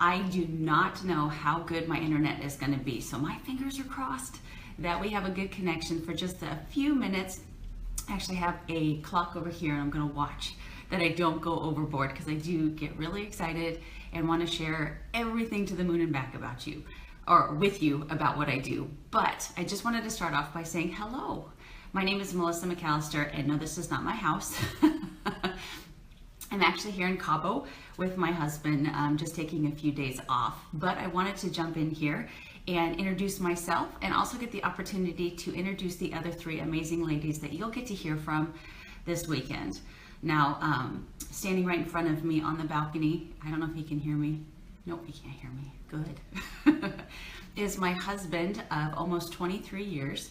I do not know how good my internet is going to be, so my fingers are crossed that we have a good connection for just a few minutes. I actually have a clock over here and I'm going to watch that I don't go overboard, because I do get really excited and want to share everything to the moon and back about you, or with you, about what I do. But I just wanted to start off by saying hello. My name is Melissa McAllister, and no, this is not my house. I'm actually here in Cabo with my husband, just taking a few days off. But I wanted to jump in here and introduce myself, and also get the opportunity to introduce the other three amazing ladies that you'll get to hear from this weekend. Now, standing right in front of me on the balcony, I don't know if he can hear me. Nope, he can't hear me. Good. Is my husband of almost 23 years.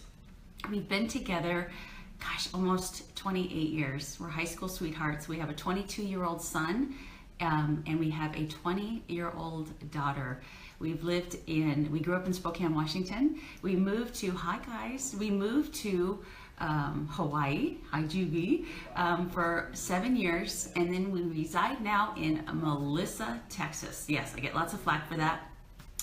We've been together, gosh, almost 28 years. We're high school sweethearts. We have a 22-year-old son, and we have a 20-year-old daughter. We grew up in Spokane, Washington. We moved to, hi guys, we moved to Hawaii, Haijugi, for 7 years, and then we reside now in Melissa, Texas. Yes, I get lots of flack for that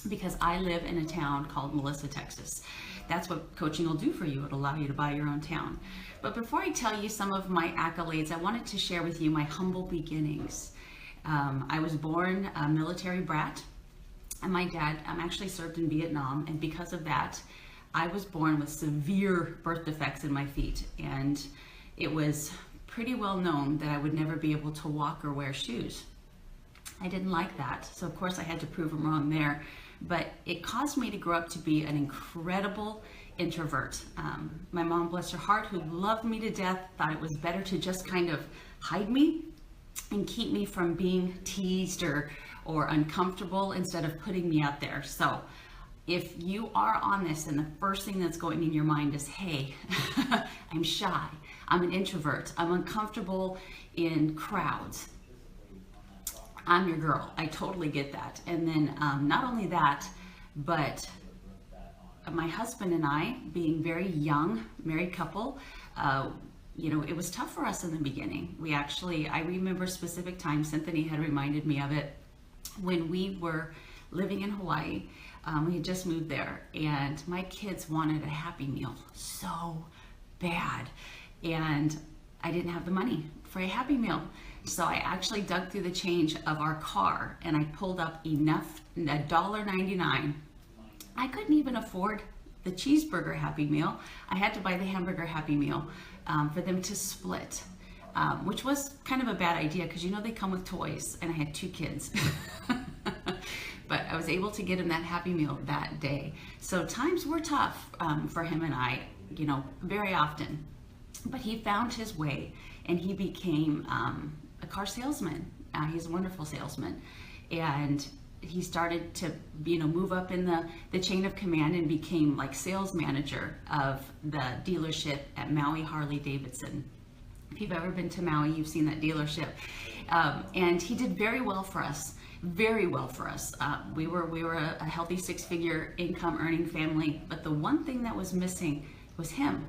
because I live in a town called Melissa, Texas. That's what coaching will do for you. It'll allow you to buy your own town. But before I tell you some of my accolades, I wanted to share with you my humble beginnings. I was born a military brat, and my dad actually served in Vietnam, and because of that, I was born with severe birth defects in my feet, and it was pretty well known that I would never be able to walk or wear shoes. I didn't like that, so of course I had to prove him wrong there, but it caused me to grow up to be an incredible introvert. My mom, bless her heart, who loved me to death, thought it was better to just kind of hide me and keep me from being teased or uncomfortable instead of putting me out there. So if you are on this and the first thing that's going in your mind is, hey, I'm shy, I'm an introvert, I'm uncomfortable in crowds, I'm your girl. I totally get that. And then not only that, but my husband and I, being very young, married couple, it was tough for us in the beginning. I remember a specific time, Cynthia had reminded me of it, when we were living in Hawaii. We had just moved there, and my kids wanted a Happy Meal so bad, and I didn't have the money for a Happy Meal. So I actually dug through the change of our car, and I pulled up enough, $1.99. I couldn't even afford the cheeseburger Happy Meal. I had to buy the hamburger Happy Meal for them to split, which was kind of a bad idea because they come with toys, and I had 2 kids. But I was able to get him that Happy Meal that day. So times were tough for him and I, very often. But he found his way, and he became a car salesman. He's a wonderful salesman. And he started to, move up in the chain of command and became like sales manager of the dealership at Maui Harley Davidson. If you've ever been to Maui, you've seen that dealership. And he did very well for us. Very well for us. We were a healthy 6-figure income earning family, but the one thing that was missing was him.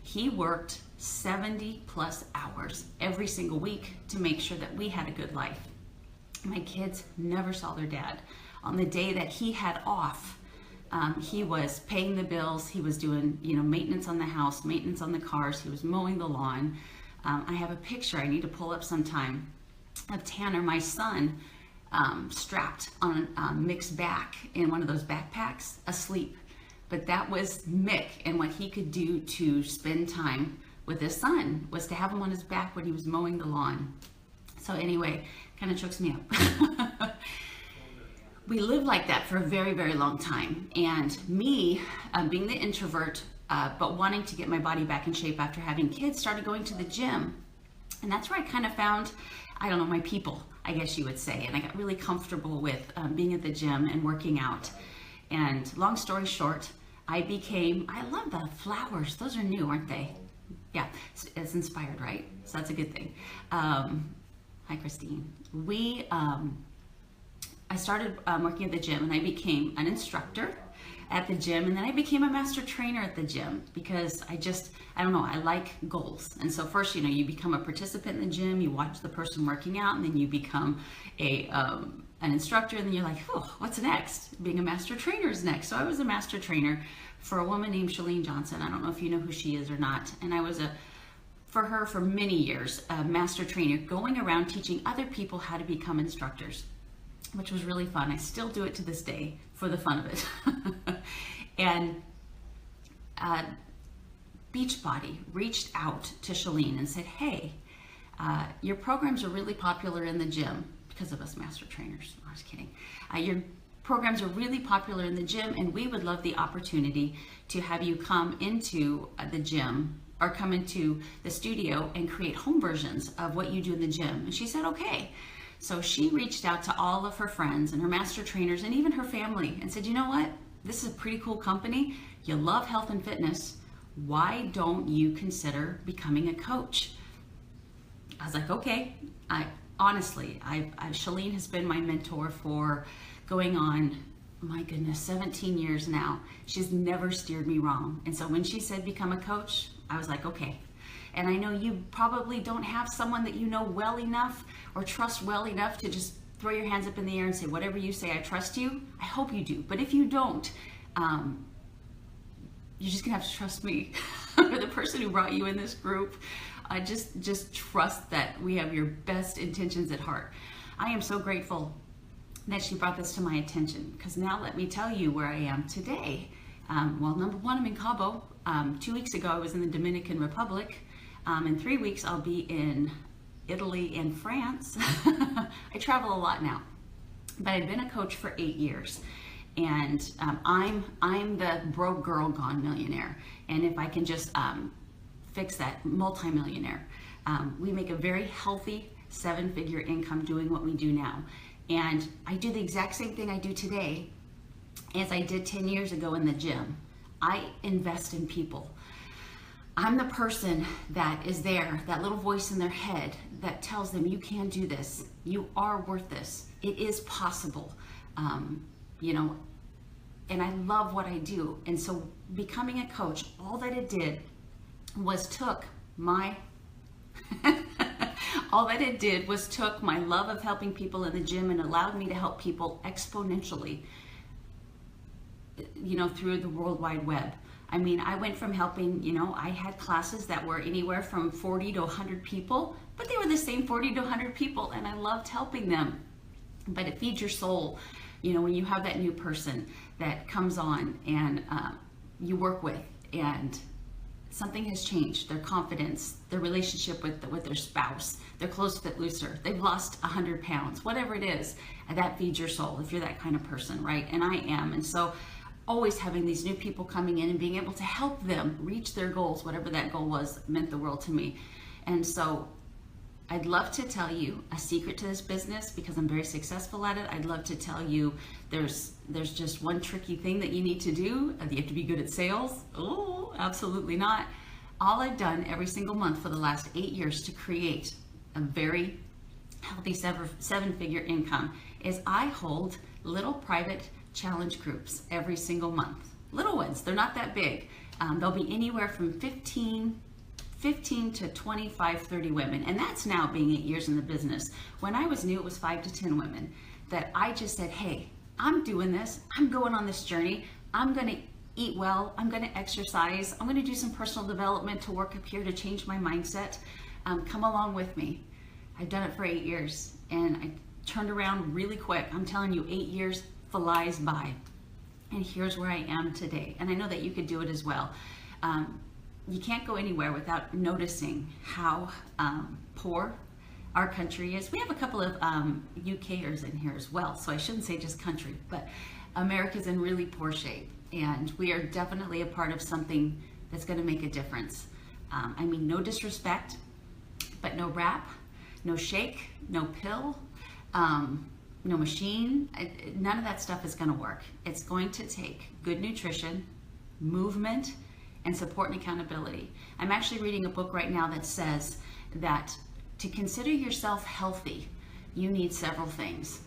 He worked 70 plus hours every single week to make sure that we had a good life. My kids never saw their dad. On the day that he had off, he was paying the bills, he was doing maintenance on the house, maintenance on the cars, he was mowing the lawn. I have a picture I need to pull up sometime of Tanner, my son, strapped on Mick's back in one of those backpacks, asleep. But that was Mick, and what he could do to spend time with his son was to have him on his back when he was mowing the lawn. So anyway, kind of chokes me up. We lived like that for a very, very long time. And me, being the introvert, but wanting to get my body back in shape after having kids, started going to the gym. And that's where I kind of found, my people, I guess you would say. And I got really comfortable with being at the gym and working out. And long story short, I love the flowers. Those are new, aren't they? Yeah, it's inspired, right? So that's a good thing. Hi, Christine. I started working at the gym, and I became an instructor at the gym, and then I became a master trainer at the gym because I like goals. And so first, you become a participant in the gym, you watch the person working out, and then you become a an instructor, and then you're like, oh, what's next? Being a master trainer is next. So I was a master trainer for a woman named Chalene Johnson. I don't know if you know who she is or not. And I was for her for many years, a master trainer, going around teaching other people how to become instructors, which was really fun. I still do it to this day for the fun of it. And Beachbody reached out to Chalene and said, hey, your programs are really popular in the gym because of us master trainers. I was kidding. Your programs are really popular in the gym, and we would love the opportunity to have you come into the gym or come into the studio and create home versions of what you do in the gym. And she said, okay. So she reached out to all of her friends and her master trainers and even her family and said, you know what? This is a pretty cool company. You love health and fitness. Why don't you consider becoming a coach? I was like, okay. Honestly, Chalene has been my mentor for going on, my goodness, 17 years now. She's never steered me wrong. And so when she said become a coach, I was like, okay. And I know you probably don't have someone that you know well enough or trust well enough to just throw your hands up in the air and say, whatever you say, I trust you. I hope you do. But if you don't, you're just gonna have to trust me or the person who brought you in this group. Just trust that we have your best intentions at heart. I am so grateful that she brought this to my attention, because now let me tell you where I am today. Well, number one, I'm in Cabo. 2 weeks ago, I was in the Dominican Republic. In 3 weeks, I'll be in Italy and France. I travel a lot now, but I've been a coach for 8 years. And I'm the broke girl gone millionaire. And if I can just fix that, multimillionaire. We make a very healthy 7-figure income doing what we do now. And I do the exact same thing I do today as I did 10 years ago in the gym. I invest in people. I'm the person that is there, that little voice in their head that tells them, you can do this. You are worth this. It is possible. You know, and I love what I do. And so becoming a coach, all that it did was took my all that it did was took my love of helping people in the gym and allowed me to help people exponentially, you know, through the World Wide Web. I mean, I went from helping, you know, I had classes that were anywhere from 40 to 100 people, but they were the same 40 to 100 people, and I loved helping them. But it feeds your soul, you know, when you have that new person that comes on and you work with, and something has changed, their confidence, their relationship with their spouse, their clothes fit looser, they've lost 100 pounds, whatever it is, that feeds your soul if you're that kind of person, right? And I am. And so always having these new people coming in and being able to help them reach their goals, whatever that goal was, meant the world to me. And so I'd love to tell you a secret to this business, because I'm very successful at it. I'd love to tell you there's just one tricky thing that you need to do. You have to be good at sales. Oh, absolutely not. All I've done every single month for the last 8 years to create a very healthy 7-figure income is I hold little private challenge groups every single month. Little ones, they're not that big. They'll be anywhere from 15 to 25, 30 women. And that's now being 8 years in the business. When I was new, it was 5 to 10 women that I just said, hey, I'm doing this. I'm going on this journey. I'm going to eat well. I'm going to exercise. I'm going to do some personal development to work up here to change my mindset. Come along with me. I've done it for 8 years and I turned around really quick. I'm telling you, 8 years flies by. And here's where I am today. And I know that you could do it as well. You can't go anywhere without noticing how poor our country is. We have a couple of UKers in here as well, so I shouldn't say just country, but America's in really poor shape, and we are definitely a part of something that's going to make a difference. I mean, no disrespect, but no wrap, no shake, no pill, no machine. None of that stuff is going to work. It's going to take good nutrition, movement, and support and accountability. I'm actually reading a book right now that says that to consider yourself healthy, you need several things.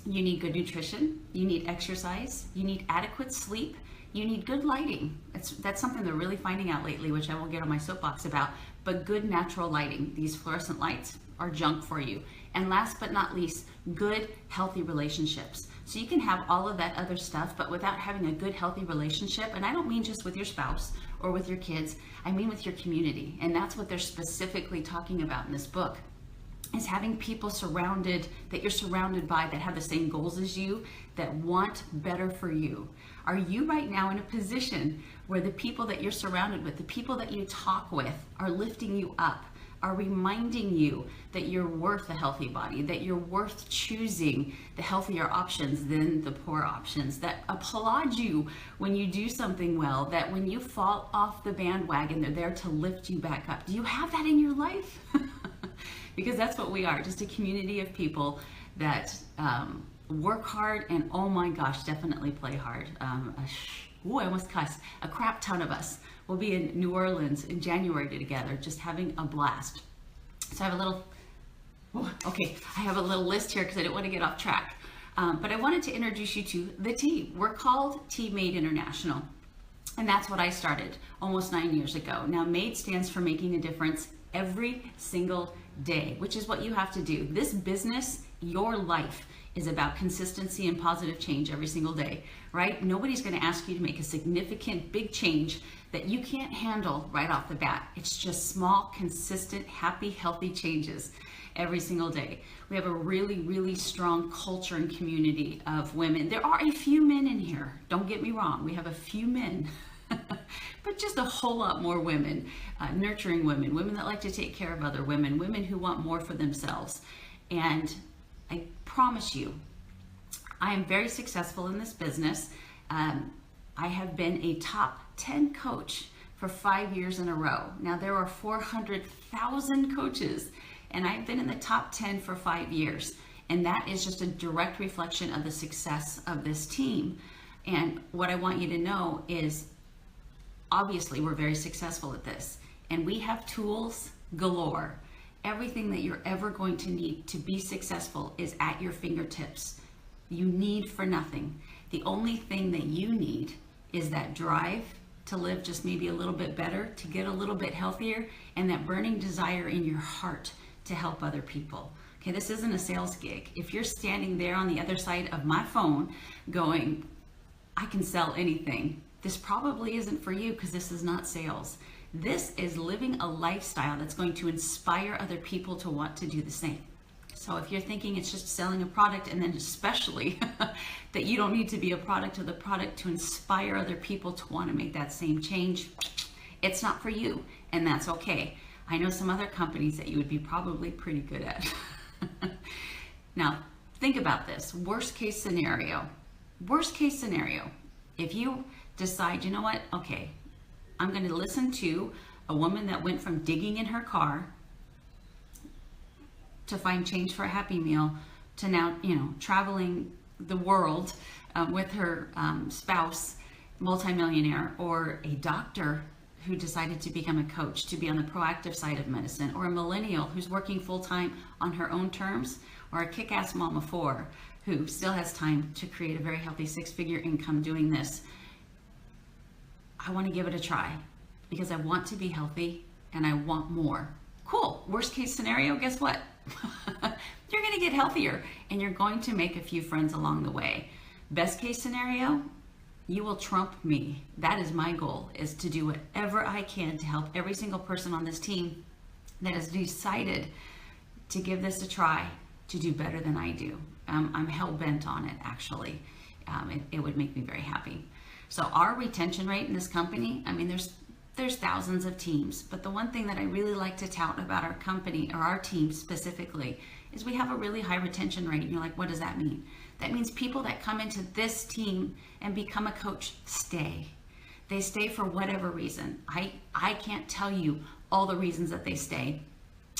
You need good nutrition, you need exercise, you need adequate sleep, you need good lighting. That's something they're really finding out lately, which I will get on my soapbox about, but good natural lighting. These fluorescent lights are junk for you. And last but not least, good, healthy relationships. So you can have all of that other stuff, but without having a good, healthy relationship, and I don't mean just with your spouse or with your kids, I mean with your community. And that's what they're specifically talking about in this book, is having people that you're surrounded by that have the same goals as you, that want better for you. Are you right now in a position where the people that you're surrounded with, the people that you talk with, are lifting you up, are reminding you that you're worth a healthy body, that you're worth choosing the healthier options than the poor options, that applaud you when you do something well, that when you fall off the bandwagon, they're there to lift you back up? Do you have that in your life? Because that's what we are, just a community of people that work hard and, oh my gosh, definitely play hard. I almost cussed. A crap ton of us will be in New Orleans in January together, just having a blast. So I have a little list here because I didn't want to get off track. But I wanted to introduce you to the team. We're called Team Made International. And that's what I started almost 9 years ago. Now, MADE stands for making a difference every single day, which is what you have to do. This business, your life, is about consistency and positive change every single day, right? Nobody's going to ask you to make a significant, big change that you can't handle right off the bat. It's just small, consistent, happy, healthy changes every single day. We have a really, really strong culture and community of women. There are a few men in here. Don't get me wrong. We have a few men, but just a whole lot more women, nurturing women, women that like to take care of other women, women who want more for themselves. And I promise you, I am very successful in this business. I have been a top 10 coach for 5 years in a row. Now, there are 400,000 coaches, and I've been in the top 10 for 5 years. And that is just a direct reflection of the success of this team. And what I want you to know is, obviously, we're very successful at this. And we have tools galore. Everything that you're ever going to need to be successful is at your fingertips. You need for nothing. The only thing that you need is that drive to live just maybe a little bit better, to get a little bit healthier, and that burning desire in your heart to help other people. Okay, this isn't a sales gig. If you're standing there on the other side of my phone going, I can sell anything, this probably isn't for you, because this is not sales. This is living a lifestyle that's going to inspire other people to want to do the same. So if you're thinking it's just selling a product, and then especially that you don't need to be a product of the product to inspire other people to want to make that same change, it's not for you, and that's okay. I know some other companies that you would be probably pretty good at. Now, think about this. Worst case scenario. Worst case scenario. If you decide, you know what, okay, I'm going to listen to a woman that went from digging in her car to find change for a Happy Meal to now, traveling the world with her spouse, multimillionaire, or a doctor who decided to become a coach, to be on the proactive side of medicine, or a millennial who's working full-time on her own terms, or a kick-ass mom of 4 who still has time to create a very healthy 6-figure income doing this. I want to give it a try because I want to be healthy and I want more. Cool. Worst case scenario, guess what? You're going to get healthier and you're going to make a few friends along the way. Best case scenario, you will trump me. That is my goal, is to do whatever I can to help every single person on this team that has decided to give this a try to do better than I do. I'm hell-bent on it, actually. It would make me very happy. So our retention rate in this company, I mean, there's thousands of teams, but the one thing that I really like to tout about our company, or our team specifically, is we have a really high retention rate. And you're like, what does that mean? That means people that come into this team and become a coach stay. They stay for whatever reason. I can't tell you all the reasons that they stay,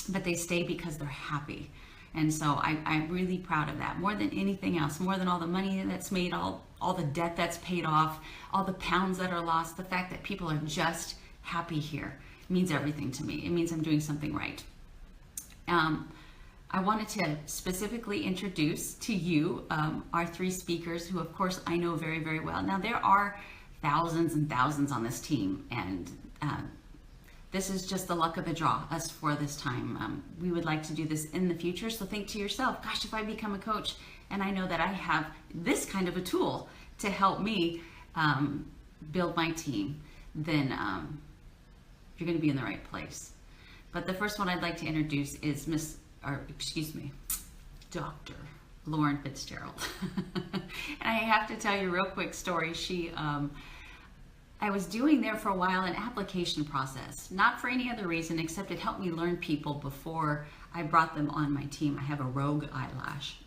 but they stay because they're happy. And so I'm really proud of that, more than anything else, more than all the money that's made, all the debt that's paid off, all the pounds that are lost. The fact that people are just happy here means everything to me. It means I'm doing something right. I wanted to specifically introduce to you our 3 speakers who, of course, I know very, very well. Now, there are thousands and thousands on this team, and this is just the luck of the draw us for this time. We would like to do this in the future. So think to yourself, gosh, if I become a coach and I know that I have this kind of a tool to help me build my team, then you're going to be in the right place. But the first one I'd like to introduce is Dr. Lauren Fitzgerald. And I have to tell you a real quick story. I was doing there for a while an application process, not for any other reason except it helped me learn people before I brought them on my team. I have a rogue eyelash.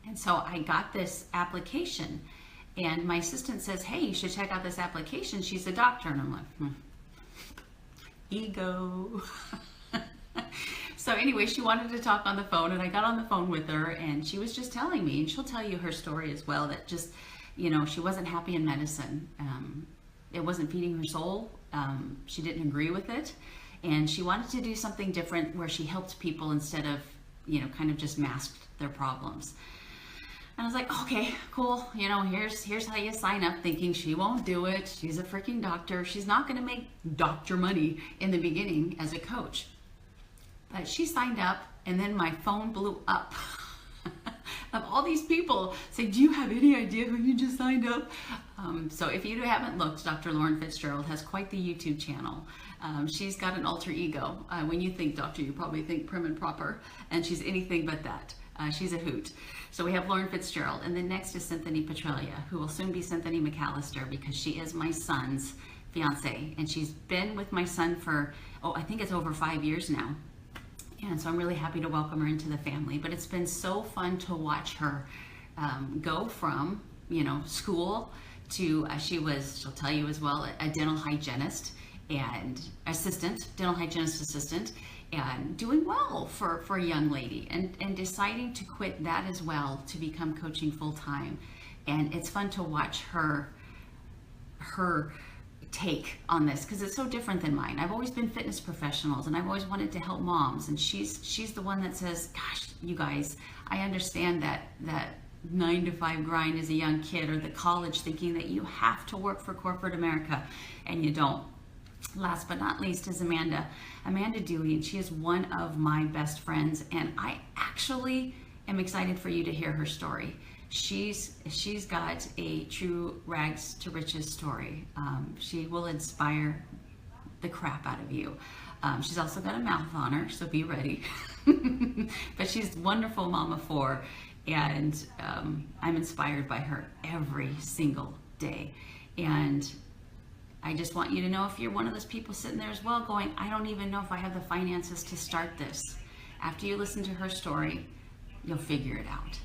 And so I got this application and my assistant says, hey, you should check out this application. She's a doctor. And I'm like, ego. So anyway, she wanted to talk on the phone and I got on the phone with her and she was just telling me, and she'll tell you her story as well, that just, she wasn't happy in medicine. It wasn't feeding her soul. She didn't agree with it. And she wanted to do something different where she helped people instead of, kind of just masked their problems. And I was like, okay, cool. Here's how you sign up, thinking she won't do it. She's a freaking doctor. She's not going to make doctor money in the beginning as a coach. But she signed up and then my phone blew up of all these people saying, do you have any idea who you just signed up? So if you haven't looked, Dr. Lauren Fitzgerald has quite the YouTube channel. She's got an alter ego. When you think doctor, you probably think prim and proper, and she's anything but that. She's a hoot. So we have Lauren Fitzgerald, and then next is Cynthia Petralia, who will soon be Cynthia McAllister, because she is my son's fiance, and she's been with my son for, I think it's over 5 years now. And so I'm really happy to welcome her into the family. But it's been so fun to watch her go from, school to, she'll tell you as well, a dental hygienist and dental hygienist assistant, and doing well for a young lady, and deciding to quit that as well to become coaching full time. And it's fun to watch her take on this, because it's so different than mine. I've always been fitness professionals and I've always wanted to help moms, and she's the one that says, gosh, you guys, I understand that 9 to 5 grind as a young kid, or the college thinking that you have to work for corporate America, and you don't. Last but not least is Amanda Dewey, and she is one of my best friends, and I actually am excited for you to hear her story. She's got a true rags to riches story. She will inspire the crap out of you. She's also got a mouth on her, so be ready. But she's a wonderful mom of 4, and I'm inspired by her every single day. And I just want you to know, if you're one of those people sitting there as well going, I don't even know if I have the finances to start this. After you listen to her story, you'll figure it out.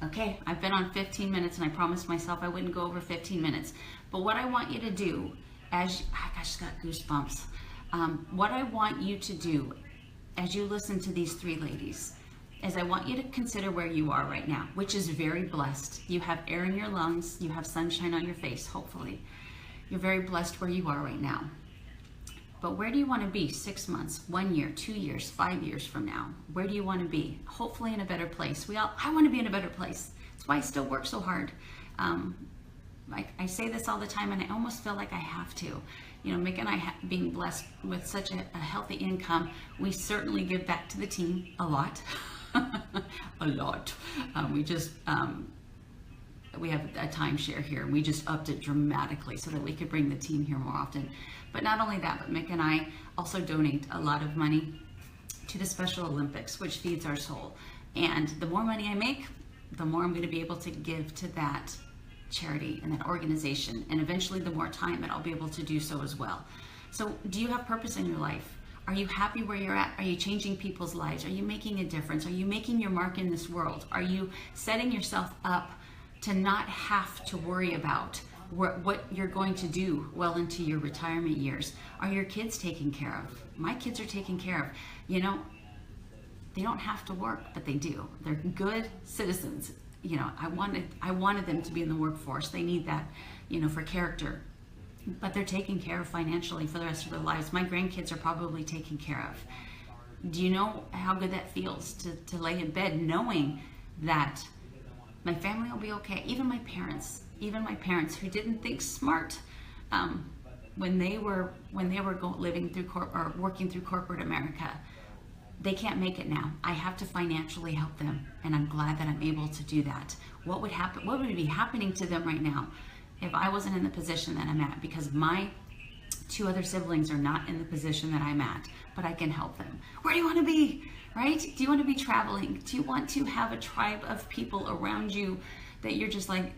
Okay, I've been on 15 minutes and I promised myself I wouldn't go over 15 minutes. But what I want you to do, I just got goosebumps. What I want you to do as you listen to these 3 ladies is I want you to consider where you are right now, which is very blessed. You have air in your lungs, you have sunshine on your face, hopefully. You're very blessed where you are right now. But where do you want to be 6 months, 1 year, 2 years, 5 years from now? Where do you want to be? Hopefully in a better place. I want to be in a better place. That's why I still work so hard. I say this all the time, and I almost feel like I have to. Mick and I being blessed with such a healthy income, we certainly give back to the team a lot. A lot. We have a timeshare here, and we just upped it dramatically so that we could bring the team here more often. But not only that, but Mick and I also donate a lot of money to the Special Olympics, which feeds our soul. And the more money I make, the more I'm going to be able to give to that charity and that organization. And eventually, the more time that I'll be able to do so as well. So do you have purpose in your life? Are you happy where you're at? Are you changing people's lives? Are you making a difference? Are you making your mark in this world? Are you setting yourself up to not have to worry about what you're going to do well into your retirement years? Are your kids taken care of? My kids are taken care of. They don't have to work, but they do. They're good citizens. I wanted them to be in the workforce. They need that, for character. But they're taken care of financially for the rest of their lives. My grandkids are probably taken care of. Do you know how good that feels to lay in bed knowing that my family will be okay? Even my parents who didn't think smart, when they were living through or working through corporate America. They can't make it now. I have to financially help them, and I'm glad that I'm able to do that. What would happen? What would be happening to them right now if I wasn't in the position that I'm at? Because my 2 other siblings are not in the position that I'm at, but I can help them. Where do you want to be? Right? Do you want to be traveling? Do you want to have a tribe of people around you that you're just like,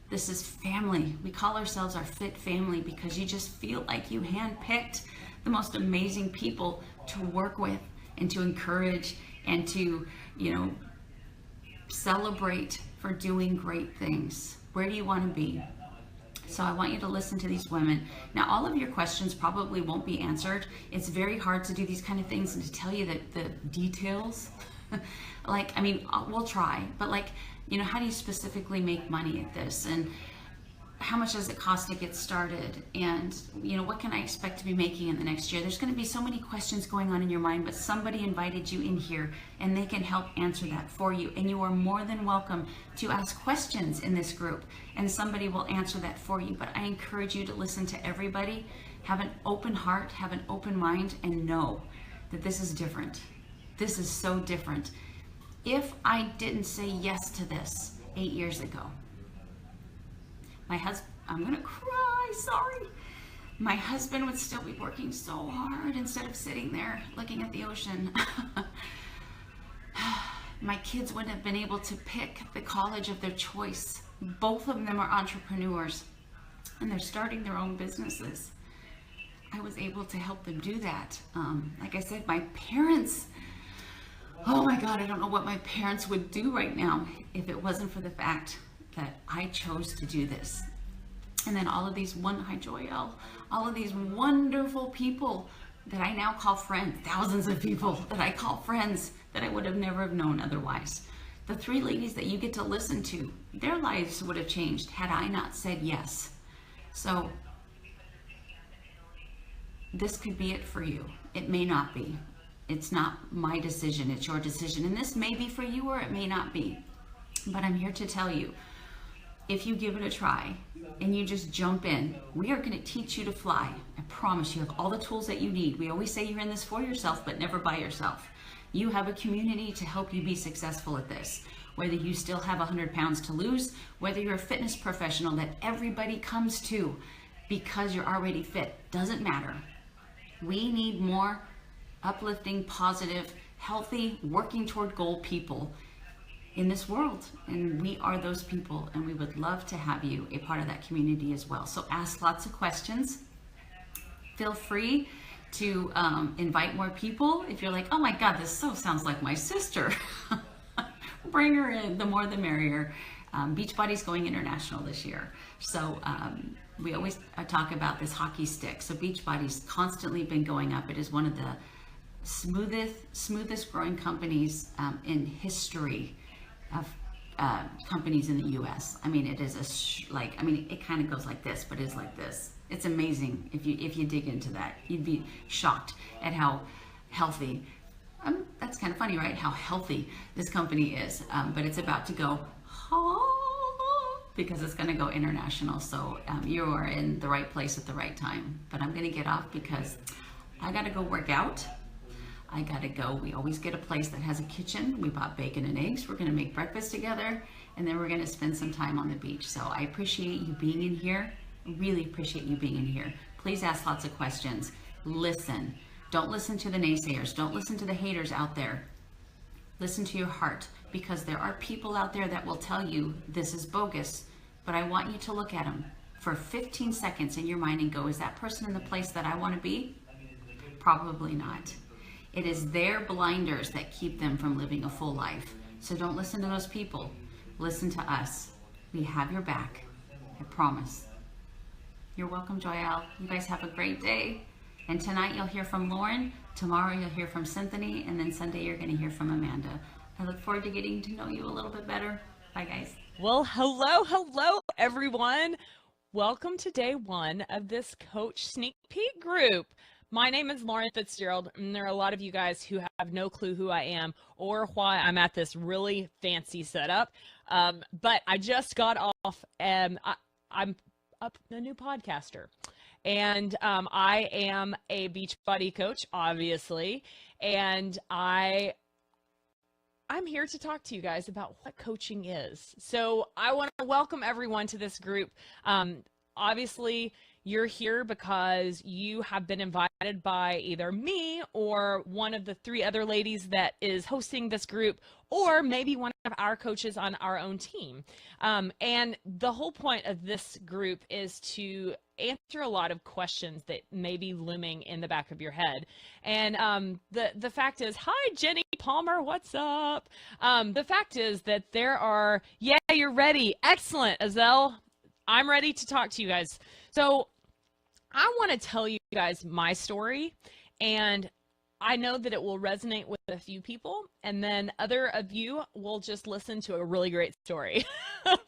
this is family? We call ourselves our fit family because you just feel like you handpicked the most amazing people to work with and to encourage and to, celebrate for doing great things. Where do you want to be? So I want you to listen to these women. Now, all of your questions probably won't be answered. It's very hard to do these kind of things and to tell you the details. We'll try, but how do you specifically make money at this? And how much does it cost to get started? And, what can I expect to be making in the next year? There's going to be so many questions going on in your mind, but somebody invited you in here and they can help answer that for you. And you are more than welcome to ask questions in this group and somebody will answer that for you. But I encourage you to listen to everybody, have an open heart, have an open mind, and know that this is different. This is so different. If I didn't say yes to this 8 years ago, I'm gonna cry, sorry. My husband would still be working so hard instead of sitting there looking at the ocean. My kids wouldn't have been able to pick the college of their choice. Both of them are entrepreneurs and they're starting their own businesses. I was able to help them do that. Like I said, my parents, oh my God, I don't know what my parents would do right now if it wasn't for the fact that I chose to do this. And then all of these all of these wonderful people that I now call friends, thousands of people that I call friends that I would have never have known otherwise. The 3 ladies that you get to listen to, their lives would have changed had I not said yes. So this could be it for you. It may not be. It's not my decision, it's your decision. And this may be for you or it may not be. But I'm here to tell you, if you give it a try and you just jump in, we are going to teach you to fly. I promise you have all the tools that you need. We always say you're in this for yourself, but never by yourself. You have a community to help you be successful at this. Whether you still have 100 pounds to lose, whether you're a fitness professional that everybody comes to because you're already fit, doesn't matter. We need more uplifting, positive, healthy, working toward goal people in this world, and we are those people, and we would love to have you a part of that community as well. So ask lots of questions. Feel free to invite more people. If you're like, oh my God, this sounds like my sister, bring her in. The more the merrier. Beachbody's going international this year, so we always talk about this hockey stick. So Beachbody's constantly been going up. It is one of the smoothest growing companies in history of companies in the U.S. I mean, it is it kind of goes like this, but it's like this. It's amazing. If you dig into that, you'd be shocked at how healthy. That's kind of funny, right? How healthy this company is. But it's about to go because it's going to go international. So you are in the right place at the right time. But I'm going to get off because I got to go work out. I gotta go. We always get a place that has a kitchen. We bought bacon and eggs. We're gonna make breakfast together, and then we're gonna spend some time on the beach. So I appreciate you being in here. Really appreciate you being in here. Please ask lots of questions. Listen. Don't listen to the naysayers. Don't listen to the haters out there. Listen to your heart, because there are people out there that will tell you this is bogus, but I want you to look at them for 15 seconds in your mind and go, is that person in the place that I want to be? Probably not. It is their blinders that keep them from living a full life. So don't listen to those people. Listen to us. We have your back. I promise. You're welcome, Joyelle. You guys have a great day. And tonight you'll hear from Lauren. Tomorrow you'll hear from Cynthia. And then Sunday you're going to hear from Amanda. I look forward to getting to know you a little bit better. Bye, guys. Well, hello, everyone. Welcome to day 1 of this Coach Sneak Peek group. My name is Lauren Fitzgerald, and there are a lot of you guys who have no clue who I am or why I'm at this really fancy setup. But I just got off, I'm a new podcaster. And I am a Beachbody coach, obviously, and I'm here to talk to you guys about what coaching is. So I want to welcome everyone to this group. Obviously, you're here because you have been invited by either me or one of the three other ladies that is hosting this group, or maybe one of our coaches on our own team. And the whole point of this group is to answer a lot of questions that may be looming in the back of your head. And the fact is, hi, Jenny Palmer, what's up? The fact is that there are, yeah, you're ready. Excellent, Azelle. I'm ready to talk to you guys. So I want to tell you guys my story, and I know that it will resonate with a few people, and then other of you will just listen to a really great story.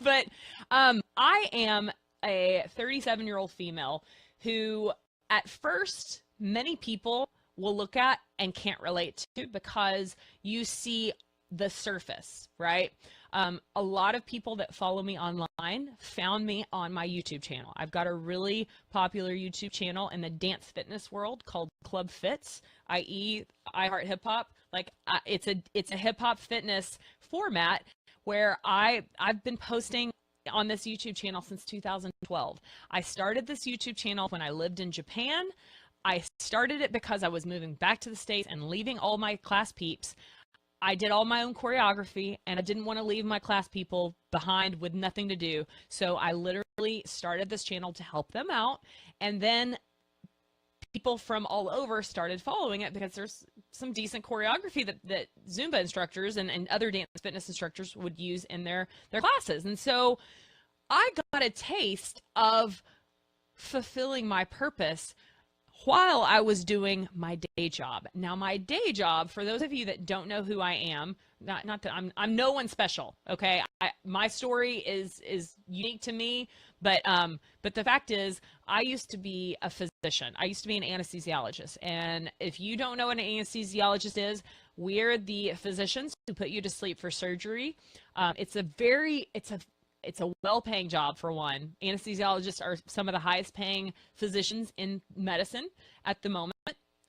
But I am a 37-year-old female who at first many people will look at and can't relate to because you see the surface, right? A lot of people that follow me online found me on my YouTube channel. I've got a really popular YouTube channel in the dance fitness world called Club Fits, i.e. I Heart Hip Hop. Like it's a hip hop fitness format where I've been posting on this YouTube channel since 2012. I started this YouTube channel when I lived in Japan. I started it because I was moving back to the States and leaving all my class peeps. I did all my own choreography, and I didn't want to leave my class people behind with nothing to do. So I literally started this channel to help them out. And then people from all over started following it because there's some decent choreography that Zumba instructors and other dance fitness instructors would use in their classes. And so I got a taste of fulfilling my purpose while I was doing my day job. Now, my day job, for those of you that don't know who I am, not that I'm no one special, okay? My story is unique to me, but the fact is, I used to be a physician. I used to be an anesthesiologist, and if you don't know what an anesthesiologist is, we're the physicians who put you to sleep for surgery. It's a well-paying job, for one. Anesthesiologists are some of the highest paying physicians in medicine at the moment,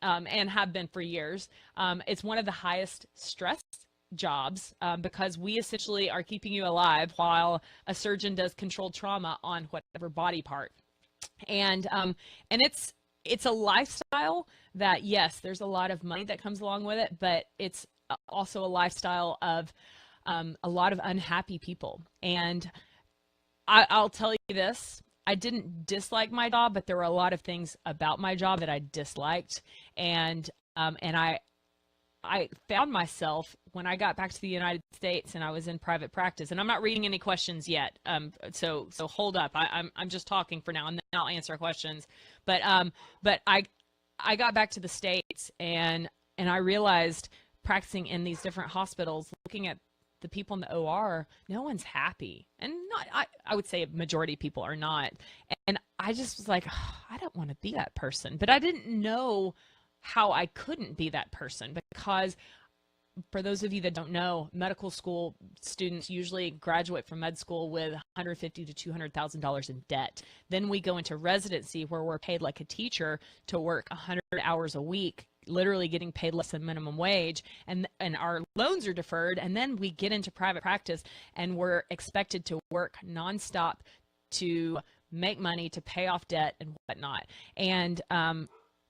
and have been for years. It's one of the highest stress jobs because we essentially are keeping you alive while a surgeon does controlled trauma on whatever body part. And it's a lifestyle that, yes, there's a lot of money that comes along with it, but it's also a lifestyle of a lot of unhappy people. And I'll tell you this, I didn't dislike my job, but there were a lot of things about my job that I disliked. And I found myself when I got back to the United States and I was in private practice, and I'm not reading any questions yet. So hold up. I'm just talking for now, and then I'll answer questions. But I got back to the States, and I realized, practicing in these different hospitals, looking at the people in the OR, no one's happy. And I would say a majority of people are not. And I just was like, oh, I don't want to be that person. But I didn't know how I couldn't be that person, because for those of you that don't know, medical school students usually graduate from med school with $150,000 to $200,000 in debt. Then we go into residency, where we're paid like a teacher to work 100 hours a week, literally getting paid less than minimum wage, and our loans are deferred. And then we get into private practice, and we're expected to work nonstop to make money, to pay off debt and whatnot. And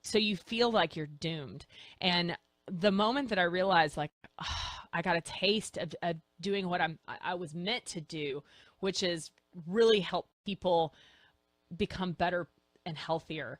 so you feel like you're doomed. And the moment that I realized, like, oh, I got a taste of doing what I was meant to do, which is really help people become better and healthier.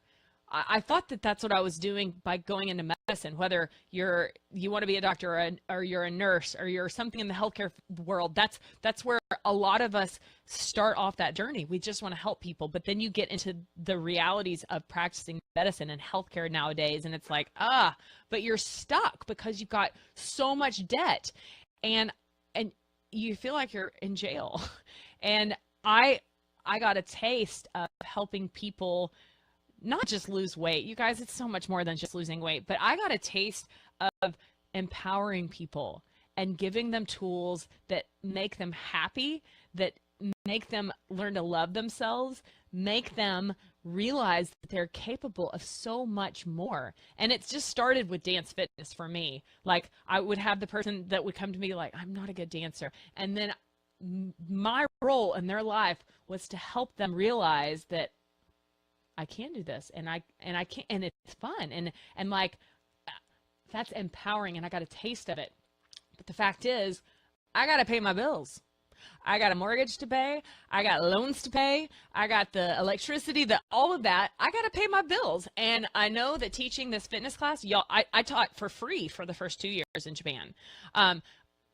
I thought that that's what I was doing by going into medicine, whether you want to be a doctor or you're a nurse or you're something in the healthcare world. That's where a lot of us start off that journey. We just want to help people, but then you get into the realities of practicing medicine and healthcare nowadays, and it's like, but you're stuck because you've got so much debt, and you feel like you're in jail. And I got a taste of helping people not just lose weight. You guys, it's so much more than just losing weight, but I got a taste of empowering people and giving them tools that make them happy, that make them learn to love themselves, make them realize that they're capable of so much more. And it's just started with dance fitness for me. Like, I would have the person that would come to me like, I'm not a good dancer. And then my role in their life was to help them realize that I can do this, and I can, and it's fun, and like, that's empowering, and I got a taste of it. But the fact is, I got to pay my bills. I got a mortgage to pay. I got loans to pay. I got the electricity, all of that. I got to pay my bills. And I know that teaching this fitness class, y'all, I taught for free for the first 2 years in Japan. And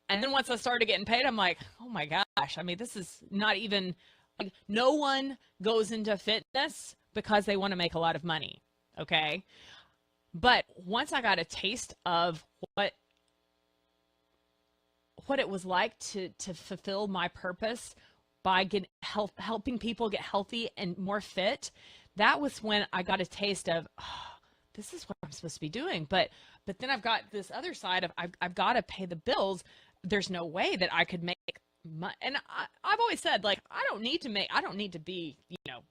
then once I started getting paid, I'm like, oh my gosh. I mean, this is not even, like, no one goes into fitness because they want to make a lot of money. Okay. But once I got a taste of what it was like to fulfill my purpose by helping people get healthy and more fit, that was when I got a taste of, oh, this is what I'm supposed to be doing. But then I've got this other side of, I've got to pay the bills. There's no way that I could make money. And I've always said, like, I don't need to be,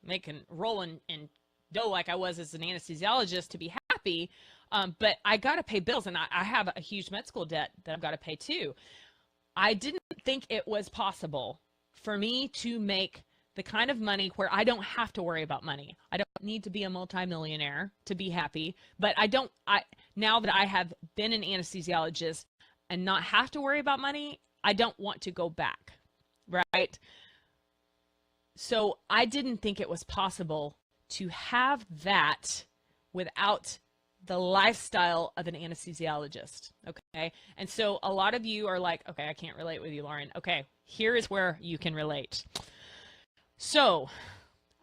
making, rolling in dough like I was as an anesthesiologist to be happy. But I got to pay bills, and I have a huge med school debt that I've got to pay too. I didn't think it was possible for me to make the kind of money where I don't have to worry about money. I don't need to be a multimillionaire to be happy, but now that I have been an anesthesiologist and not have to worry about money, I don't want to go back, right? So I didn't think it was possible to have that without the lifestyle of an anesthesiologist. Okay. And so a lot of you are like, okay, I can't relate with you, Lauren. Okay. Here is where you can relate. So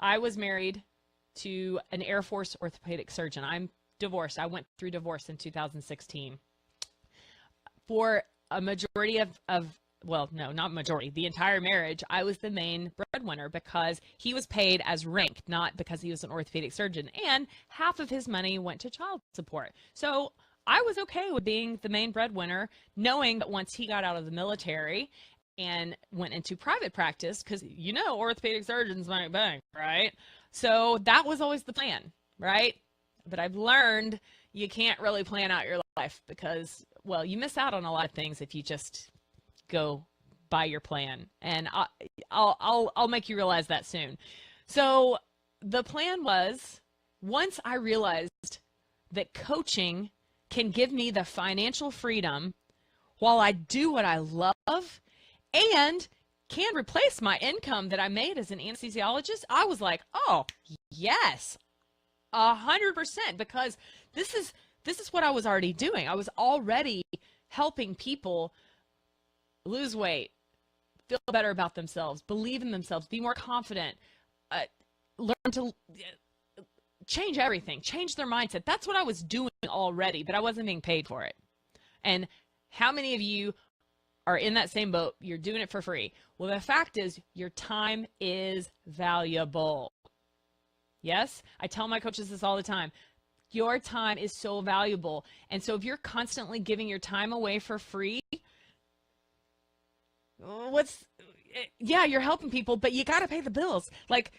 I was married to an Air Force orthopedic surgeon. I'm divorced. I went through divorce in 2016. For a majority well, no, not majority, the entire marriage, I was the main breadwinner because he was paid as ranked, not because he was an orthopedic surgeon. And half of his money went to child support. So I was okay with being the main breadwinner, knowing that once he got out of the military and went into private practice, because orthopedic surgeons make bank, right? So that was always the plan, right? But I've learned you can't really plan out your life because, well, you miss out on a lot of things if you just go by your plan. And I'll make you realize that soon. So the plan was, once I realized that coaching can give me the financial freedom while I do what I love and can replace my income that I made as an anesthesiologist, I was like, oh yes, 100%, because this is what I was already doing. I was already helping people lose weight, feel better about themselves, believe in themselves, be more confident, learn to change everything, change their mindset. That's what I was doing already, but I wasn't being paid for it. And how many of you are in that same boat? You're doing it for free. Well, the fact is, your time is valuable. Yes, I tell my coaches this all the time. Your time is so valuable. And so if you're constantly giving your time away for free, you're helping people, but you got to pay the bills. Like,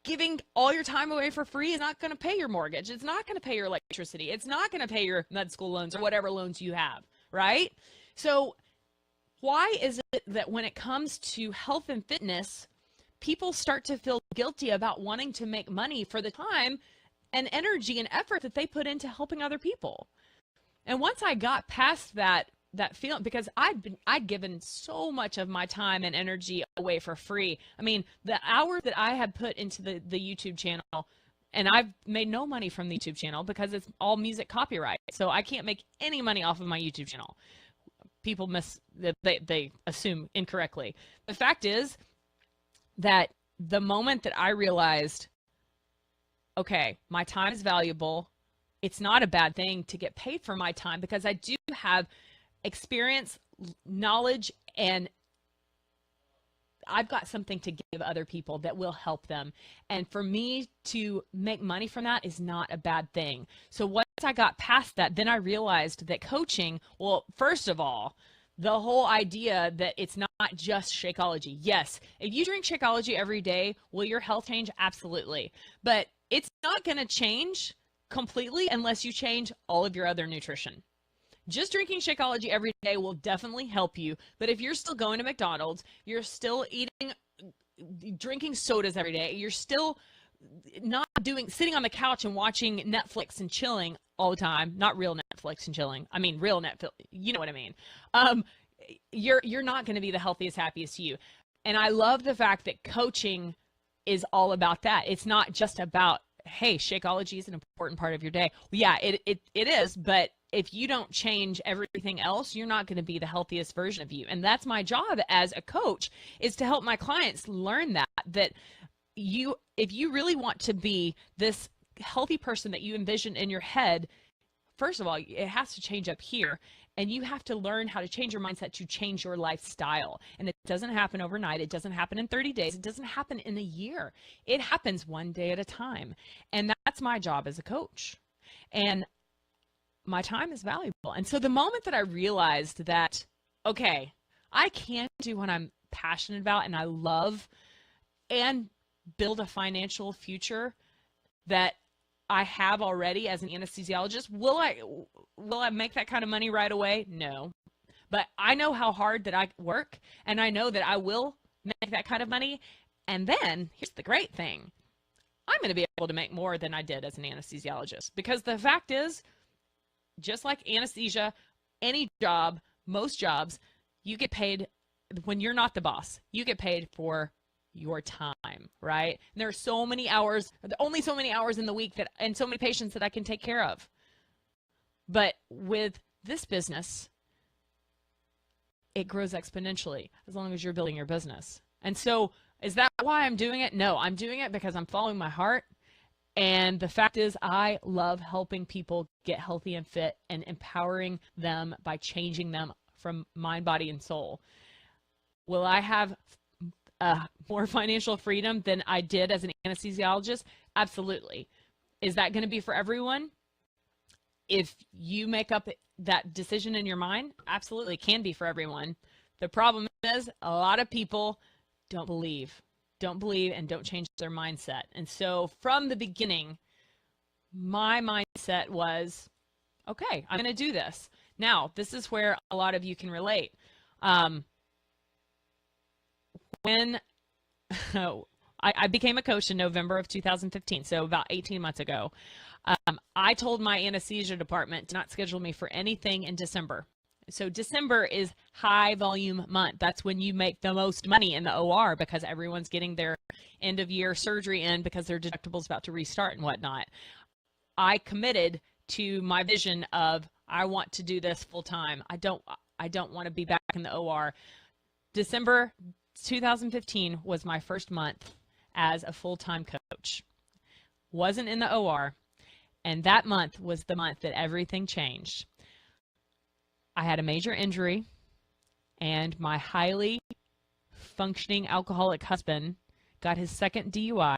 giving all your time away for free is not going to pay your mortgage. It's not going to pay your electricity. It's not going to pay your med school loans or whatever loans you have, right? So why is it that when it comes to health and fitness, people start to feel guilty about wanting to make money for the time and energy and effort that they put into helping other people? And once I got past that feeling, because I'd given so much of my time and energy away for free. I mean, the hour that I had put into the YouTube channel, and I've made no money from the YouTube channel because it's all music copyright. So I can't make any money off of my YouTube channel. People they assume incorrectly. The fact is that the moment that I realized, okay, my time is valuable, it's not a bad thing to get paid for my time because I do have experience, knowledge, and I've got something to give other people that will help them. And for me to make money from that is not a bad thing. So once I got past that, then I realized that coaching, well, first of all, the whole idea that it's not just Shakeology. Yes, if you drink Shakeology every day, will your health change? Absolutely. But it's not going to change completely unless you change all of your other nutrition. Just drinking Shakeology every day will definitely help you. But if you're still going to McDonald's, you're still drinking sodas every day, you're still not sitting on the couch and watching Netflix and chilling all the time, not real Netflix and chilling. I mean, real Netflix, you know what I mean. You're not going to be the healthiest, happiest you. And I love the fact that coaching is all about that. It's not just about, hey, Shakeology is an important part of your day. Well, yeah, it is, but if you don't change everything else, you're not going to be the healthiest version of you. And that's my job as a coach, is to help my clients learn that if you really want to be this healthy person that you envision in your head, first of all, it has to change up here. And you have to learn how to change your mindset to change your lifestyle. And it doesn't happen overnight. It doesn't happen in 30 days. It doesn't happen in a year. It happens one day at a time. And that's my job as a coach. And my time is valuable. And so the moment that I realized that, okay, I can do what I'm passionate about and I love, and build a financial future that I have already as an anesthesiologist. Will I make that kind of money right away? No. But I know how hard that I work, and I know that I will make that kind of money. And then here's the great thing. I'm going to be able to make more than I did as an anesthesiologist, because the fact is, just like anesthesia, any job, most jobs, you get paid when you're not the boss. You get paid for your time, right? And there are so many hours, only so many hours in the week and so many patients that I can take care of. But with this business, it grows exponentially as long as you're building your business. And so is that why I'm doing it? No, I'm doing it because I'm following my heart. And the fact is, I love helping people get healthy and fit and empowering them by changing them from mind, body, and soul. Will I have more financial freedom than I did as an anesthesiologist? Absolutely. Is that going to be for everyone? If you make up that decision in your mind, absolutely, it can be for everyone. The problem is, a lot of people don't believe and don't change their mindset. And so from the beginning, my mindset was, okay, I'm going to do this. Now, this is where a lot of you can relate. When I became a coach in November of 2015, so about 18 months ago, I told my anesthesia department to not schedule me for anything in December. So December is high volume month. That's when you make the most money in the OR, because everyone's getting their end of year surgery in because their deductible's about to restart and whatnot. I committed to my vision of, I want to do this full time. I don't want to be back in the OR. December 2015 was my first month as a full-time coach. Wasn't in the OR. And that month was the month that everything changed. I had a major injury, and my highly functioning alcoholic husband got his second DUI,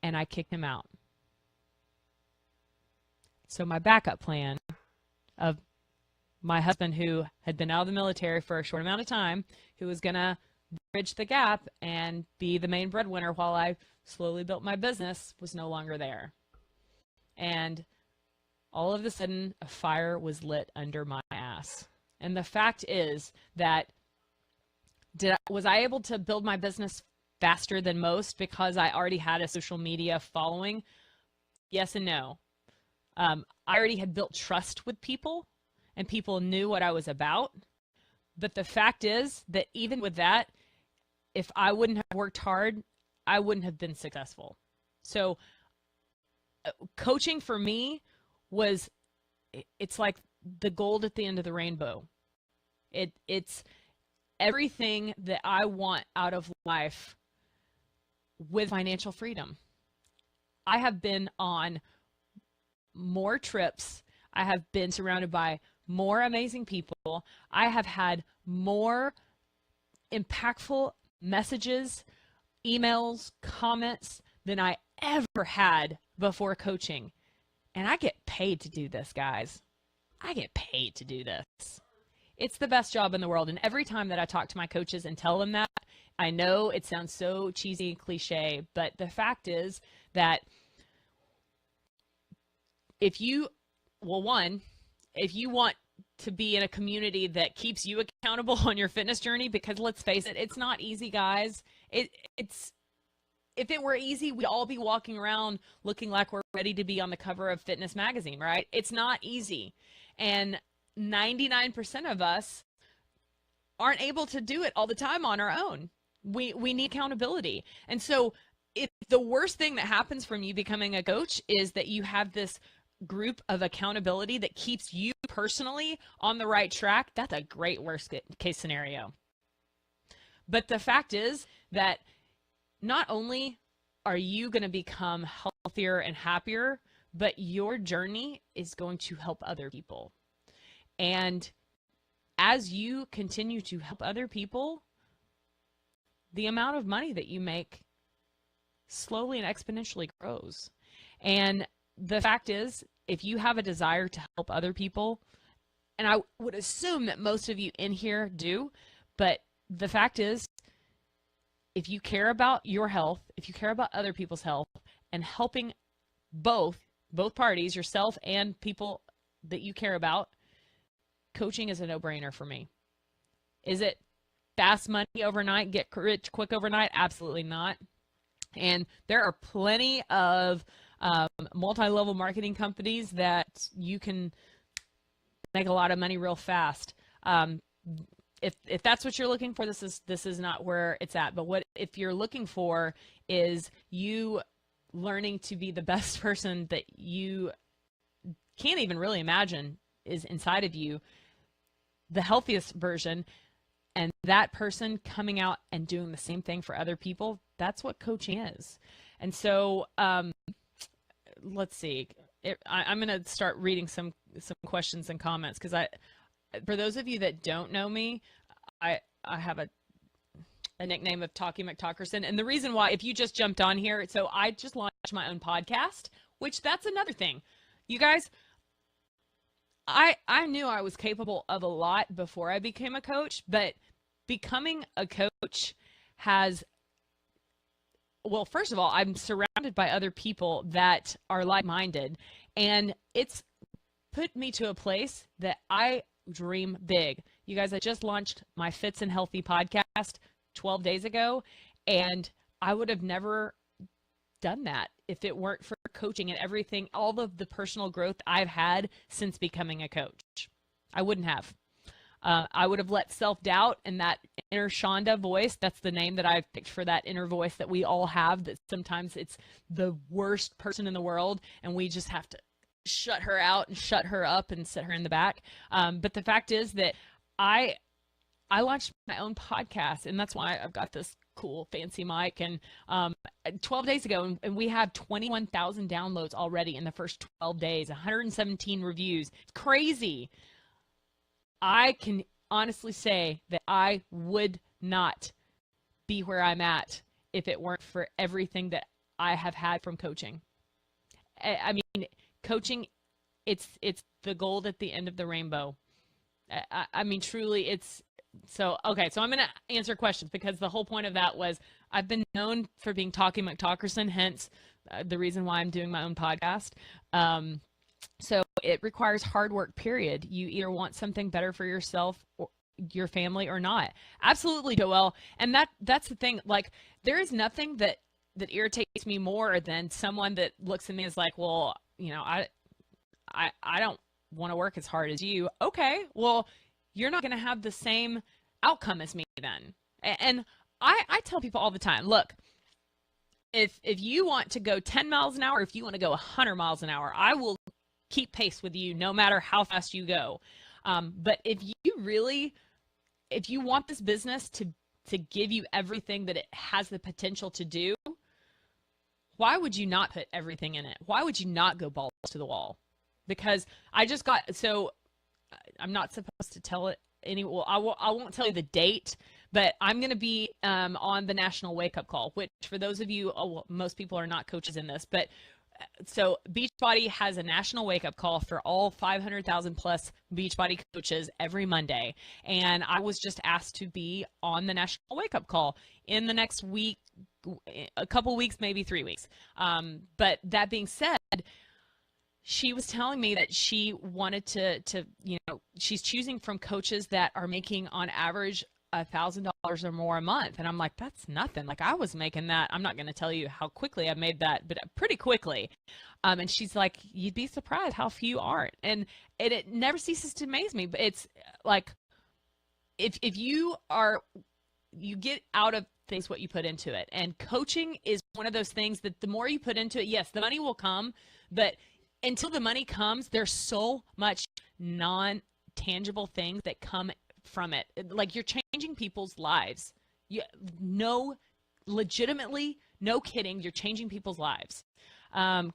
and I kicked him out. So my backup plan of my husband, who had been out of the military for a short amount of time, who was going to bridge the gap and be the main breadwinner while I slowly built my business, was no longer there. And all of a sudden, a fire was lit under my ass. And the fact is that was I able to build my business faster than most because I already had a social media following? Yes and no. I already had built trust with people, and people knew what I was about. But the fact is that even with that, if I wouldn't have worked hard, I wouldn't have been successful. So coaching for me it's like the gold at the end of the rainbow. It's everything that I want out of life with financial freedom. I have been on more trips. I have been surrounded by more amazing people. I have had more impactful messages, emails, comments than I ever had before coaching. And I get paid to do this, guys. I get paid to do this. It's the best job in the world. And every time that I talk to my coaches and tell them that, I know it sounds so cheesy and cliche, but the fact is that if you, well, one, if you want to be in a community that keeps you accountable on your fitness journey, because let's face it, it's not easy, guys. It's if it were easy, we'd all be walking around looking like we're ready to be on the cover of Fitness Magazine, right? It's not easy. And 99% of us aren't able to do it all the time on our own. We need accountability. And so if the worst thing that happens from you becoming a coach is that you have this group of accountability that keeps you personally on the right track, that's a great worst case scenario. But the fact is that not only are you going to become healthier and happier, but your journey is going to help other people. And as you continue to help other people, the amount of money that you make slowly and exponentially grows. And the fact is, if you have a desire to help other people, and I would assume that most of you in here do, but the fact is, if you care about your health, if you care about other people's health, and helping both parties, yourself and people that you care about, coaching is a no-brainer for me. Is it fast money overnight, get rich quick overnight? Absolutely not. And there are plenty of multi-level marketing companies that you can make a lot of money real fast. If that's what you're looking for, this is not where it's at. But what if you're looking for is you learning to be the best person that you can't even really imagine is inside of you, the healthiest version, and that person coming out and doing the same thing for other people, that's what coaching is. And so let's see. I'm going to start reading some questions and comments, because for those of you that don't know me, I have a nickname of Talkie McTalkerson. And the reason why, if you just jumped on here, so I just launched my own podcast, which that's another thing. You guys, I knew I was capable of a lot before I became a coach, but becoming a coach has, well, first of all, I'm surrounded by other people that are like-minded, and it's put me to a place that I dream big. You guys, I just launched my Fits and Healthy podcast 12 days ago, and I would have never done that if it weren't for coaching and everything, all of the personal growth I've had since becoming a coach. I wouldn't have. I would have let self-doubt and that inner Shonda voice, that's the name that I've picked for that inner voice that we all have, that sometimes it's the worst person in the world and we just have to shut her out and shut her up and sit her in the back. But the fact is that I launched my own podcast, and that's why I've got this cool fancy mic, and 12 days ago, and we have 21,000 downloads already in the first 12 days, 117 reviews. It's crazy. I can honestly say that I would not be where I'm at if it weren't for everything that I have had from coaching. I mean, coaching, it's the gold at the end of the rainbow. I mean, truly, it's so, okay, so I'm going to answer questions, because the whole point of that was I've been known for being Talkie McTalkerson, hence the reason why I'm doing my own podcast. So it requires hard work, period. You either want something better for yourself or your family or not. Absolutely, Joelle. And that's the thing. Like, there is nothing that irritates me more than someone that looks at me as like, well, you know, I don't want to work as hard as you. Okay, well, you're not going to have the same outcome as me then. And I tell people all the time, look, if you want to go 10 miles an hour, if you want to go 100 miles an hour, I will keep pace with you no matter how fast you go. But if you want this business to give you everything that it has the potential to do, why would you not put everything in it? Why would you not go balls to the wall? Because I'm not supposed to tell it well, I won't tell you the date, but I'm going to be on the National Wake Up Call, which for those of you, most people are not coaches in this, but so Beachbody has a national wake up call for all 500,000 plus Beachbody coaches every Monday. And I was just asked to be on the national wake up call in the next week, a couple weeks, maybe 3 weeks. But that being said, she was telling me that she wanted to, she's choosing from coaches that are making on average $1,000 or more a month. And I'm like, that's nothing. Like, I was making that. I'm not going to tell you how quickly I made that, but pretty quickly. And she's like, you'd be surprised how few aren't. And it never ceases to amaze me. But it's like, if you get out of things what you put into it. And coaching is one of those things that the more you put into it, yes, the money will come, but until the money comes, there's so much non-tangible things that come from it. Like, you're changing people's lives. Legitimately, no kidding, you're changing people's lives.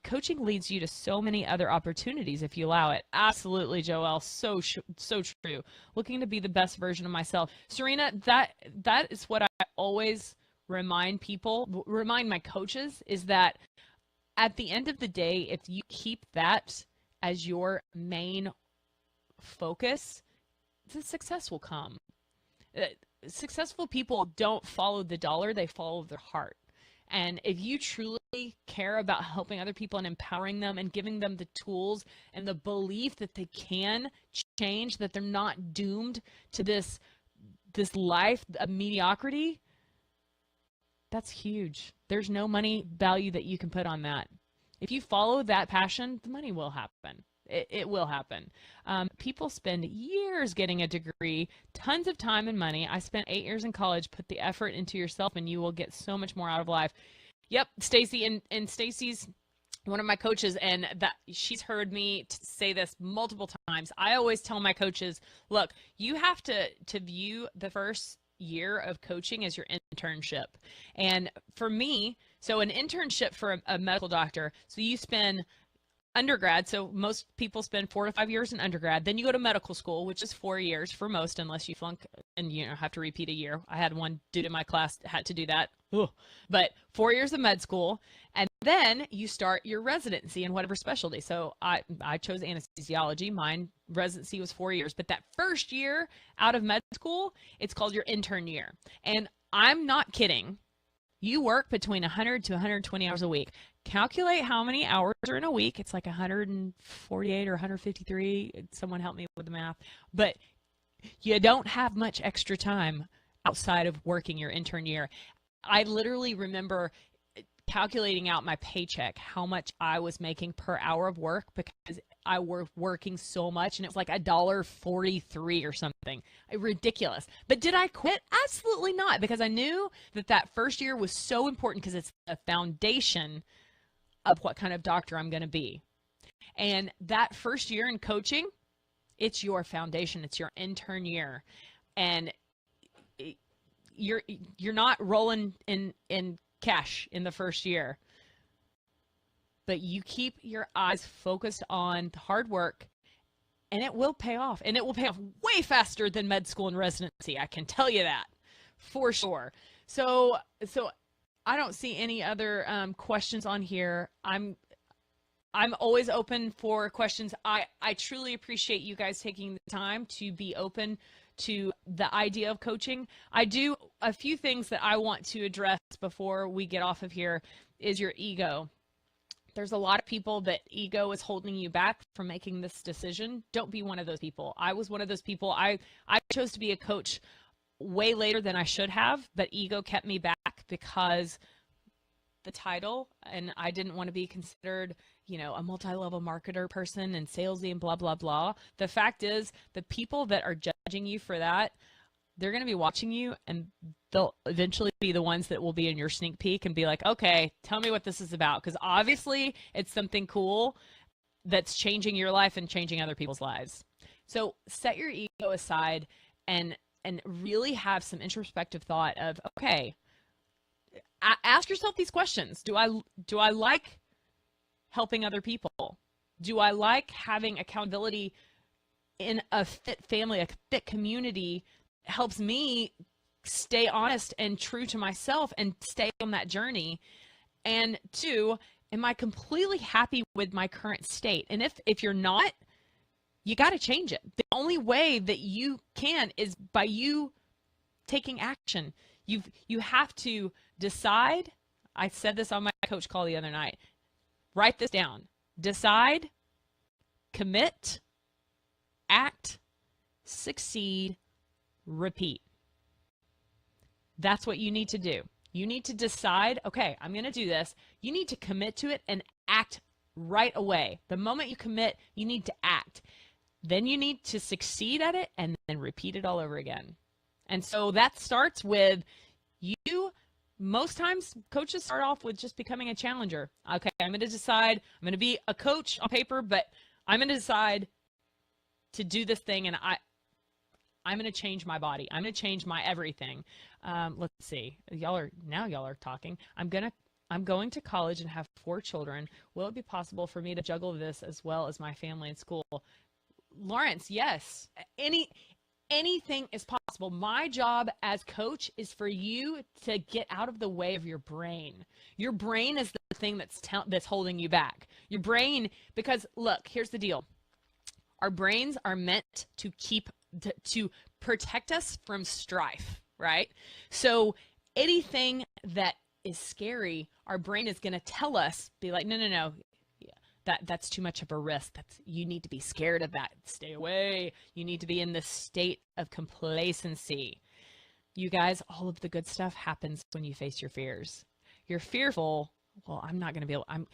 Coaching leads you to so many other opportunities if you allow it. Absolutely, Joelle. So true. Looking to be the best version of myself. Serena, that is what I always remind my coaches, is that at the end of the day, if you keep that as your main focus, the success will come. Successful people don't follow the dollar, they follow their heart. And if you truly care about helping other people and empowering them and giving them the tools and the belief that they can change, that they're not doomed to this life of mediocrity, that's huge. There's no money value that you can put on that. If you follow that passion, the money will happen. It will happen. People spend years getting a degree, tons of time and money. I spent 8 years in college. Put the effort into yourself and you will get so much more out of life. Yep, Stacy, and Stacy's one of my coaches, and that she's heard me say this multiple times. I always tell my coaches, look, you have to view the first year of coaching as your internship. And for me, so an internship for a medical doctor, so you spend undergrad, so most people spend 4 to 5 years in undergrad, then you go to medical school, which is 4 years for most, unless you flunk and have to repeat a year. I had one dude in my class had to do that. Ugh. But 4 years of med school, and then you start your residency in whatever specialty. So I chose anesthesiology. Mine residency was 4 years, but that first year out of med school, it's called your intern year. And I'm not kidding. You work between 100 to 120 hours a week. Calculate how many hours are in a week. It's like 148 or 153. Someone help me with the math. But you don't have much extra time outside of working your intern year. I literally remember calculating out my paycheck, how much I was making per hour of work, because I was working so much, and it was like $1.43 or something. Ridiculous. But did I quit? Absolutely not, because I knew that first year was so important, because it's a foundation of what kind of doctor I'm going to be. And that first year in coaching, it's your foundation. It's your intern year. And you're not rolling in cash in the first year, but you keep your eyes focused on the hard work, and it will pay off, and it will pay off way faster than med school and residency. I can tell you that for sure. So I don't see any other questions on here. I'm always open for questions. I truly appreciate you guys taking the time to be open to the idea of coaching. I do a few things that I want to address before we get off of here is your ego. There's a lot of people that ego is holding you back from making this decision. Don't be one of those people. I was one of those people. I chose to be a coach way later than I should have, but ego kept me back because the title, and I didn't want to be considered, a multi-level marketer person and salesy and blah, blah, blah. The fact is, the people that are judging you for that, they're going to be watching you, and they'll eventually be the ones that will be in your sneak peek and be like, okay, tell me what this is about. Because obviously it's something cool that's changing your life and changing other people's lives. So set your ego aside and really have some introspective thought of, okay, ask yourself these questions. Do I like helping other people? Do I like having accountability in a fit family, a fit community? Helps me stay honest and true to myself and stay on that journey. And 2, am I completely happy with my current state? And if you're not, you got to change it. The only way that you can is by you taking action. You have to decide I said this on my coach call the other night. Write this down. Decide, commit, act, succeed, repeat. That's what you need to do. You need to decide, okay, I'm going to do this. You need to commit to it and act right away. The moment you commit, you need to act. Then you need to succeed at it and then repeat it all over again. And so that starts with you. Most times coaches start off with just becoming a challenger. Okay, I'm going to decide, I'm going to be a coach on paper, but I'm going to decide to do this thing, and I'm going to change my body. I'm going to change my everything. Let's see. Y'all are talking. I'm going to college and have 4 children. Will it be possible for me to juggle this as well as my family and school? Lawrence, yes. Anything is possible. My job as coach is for you to get out of the way of your brain. Your brain is the thing that's holding you back. Your brain, because look, here's the deal. Our brains are meant to to protect us from strife, right? So anything that is scary, our brain is going to tell us, be like, no. That's too much of a risk. You need to be scared of that. Stay away. You need to be in this state of complacency. You guys, all of the good stuff happens when you face your fears. You're fearful. Well, I'm not going to be able, I'm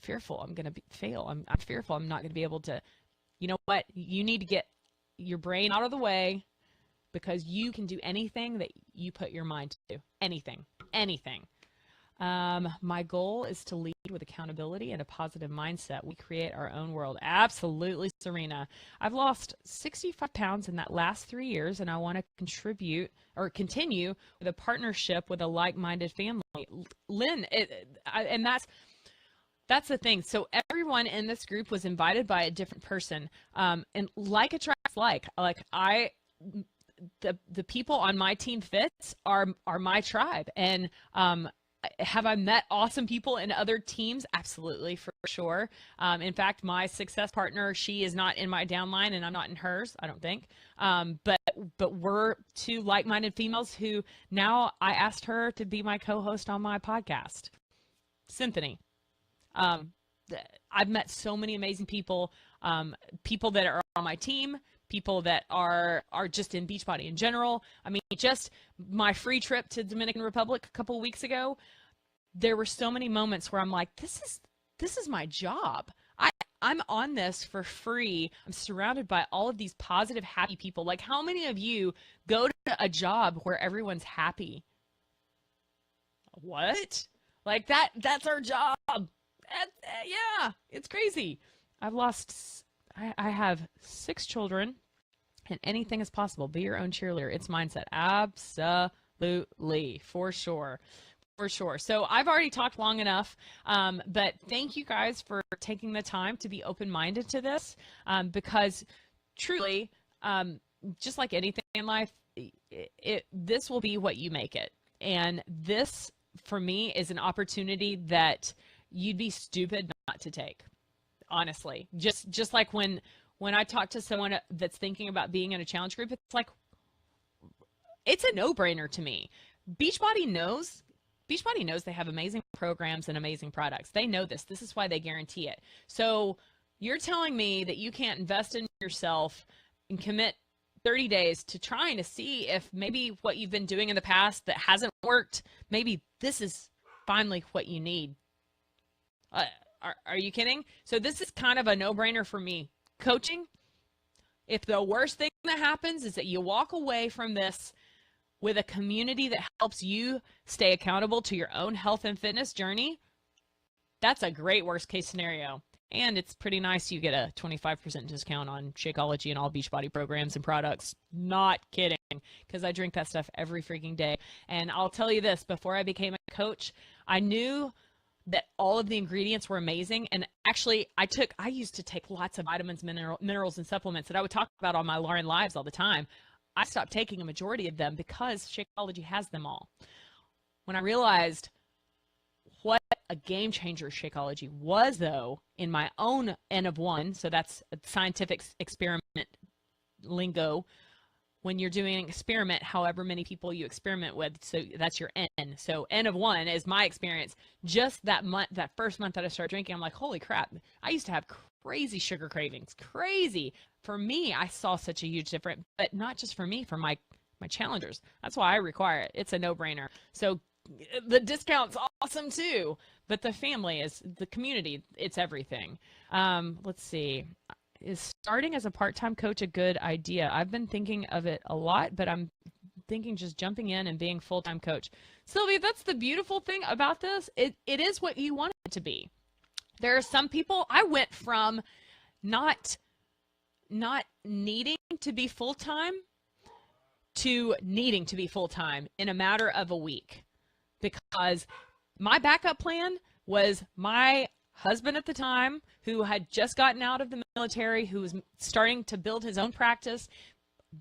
fearful. I'm going to fail. I'm fearful. I'm not going to be able to, you know what? You need to get your brain out of the way, because you can do anything that you put your mind to. Anything. My goal is to lead with accountability and a positive mindset. We create our own world. Absolutely, Serena. I've lost 65 pounds in that last 3 years, and I want to continue with a partnership with a like-minded family. Lynn, and that's the thing. So everyone in this group was invited by a different person, and like attracts like. The people on my team fits are my tribe, and have I met awesome people in other teams? Absolutely, for sure. In fact, my success partner, she is not in my downline, and I'm not in hers, I don't think. But we're 2 like-minded females who now I asked her to be my co-host on my podcast, Symphony. I've met so many amazing people, people that are on my team, people that are just in Beachbody in general. I mean, just my free trip to Dominican Republic a couple of weeks ago, there were so many moments where I'm like, this is my job. I'm on this for free. I'm surrounded by all of these positive, happy people. Like, how many of you go to a job where everyone's happy? What? Like that's our job. Yeah, it's crazy. I have 6 children, and anything is possible. Be your own cheerleader. It's mindset. Absolutely. For sure. So I've already talked long enough, but thank you guys for taking the time to be open-minded to this, because truly, just like anything in life, this will be what you make it. And this, for me, is an opportunity that you'd be stupid not to take. Honestly, just like when I talk to someone that's thinking about being in a challenge group, it's like, it's a no-brainer to me. Beachbody knows they have amazing programs and amazing products. They know this. This is why they guarantee it. So you're telling me that you can't invest in yourself and commit 30 days to trying to see if maybe what you've been doing in the past that hasn't worked, maybe this is finally what you need. Are you kidding? So this is kind of a no-brainer for me. Coaching, if the worst thing that happens is that you walk away from this with a community that helps you stay accountable to your own health and fitness journey, that's a great worst case scenario. And it's pretty nice you get a 25% discount on Shakeology and all Beachbody programs and products. Not kidding, because I drink that stuff every freaking day. And I'll tell you this, before I became a coach, I knew that all of the ingredients were amazing. And actually, I used to take lots of vitamins, minerals, and supplements that I would talk about on my Lauren Lives all the time. I stopped taking a majority of them because Shakeology has them all. When I realized what a game changer Shakeology was, though, in my own N of 1, so that's a scientific experiment lingo, when you're doing an experiment, however many people you experiment with, so that's your N. So N of 1 is my experience. Just that month, that first month that I started drinking, I'm like, holy crap, I used to have crazy sugar cravings, crazy. For me, I saw such a huge difference, but not just for me, for my challengers. That's why I require it. It's a no-brainer. So the discount's awesome too, but the family is the community. It's everything. Let's see. Is starting as a part-time coach a good idea? I've been thinking of it a lot, but I'm thinking just jumping in and being full-time coach. Sylvia, that's the beautiful thing about this. It is what you want it to be. There are some people, I went from not needing to be full-time to needing to be full-time in a matter of a week, because my backup plan was my husband at the time, who had just gotten out of the military, who was starting to build his own practice,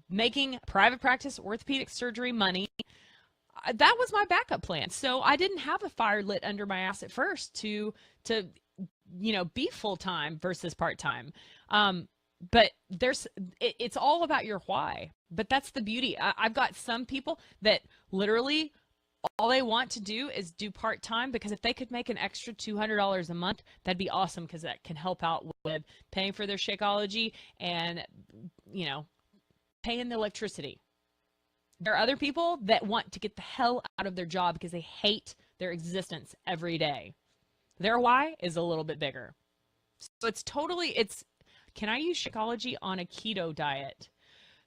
making private practice orthopedic surgery money. That was my backup plan. So I didn't have a fire lit under my ass at first to be full-time versus part-time. But it's all about your why. But that's the beauty. I've got some people that literally all they want to do is do part-time, because if they could make an extra $200 a month, that'd be awesome, because that can help out with paying for their Shakeology and, paying the electricity. There are other people that want to get the hell out of their job because they hate their existence every day. Their why is a little bit bigger. So can I use Shakeology on a keto diet?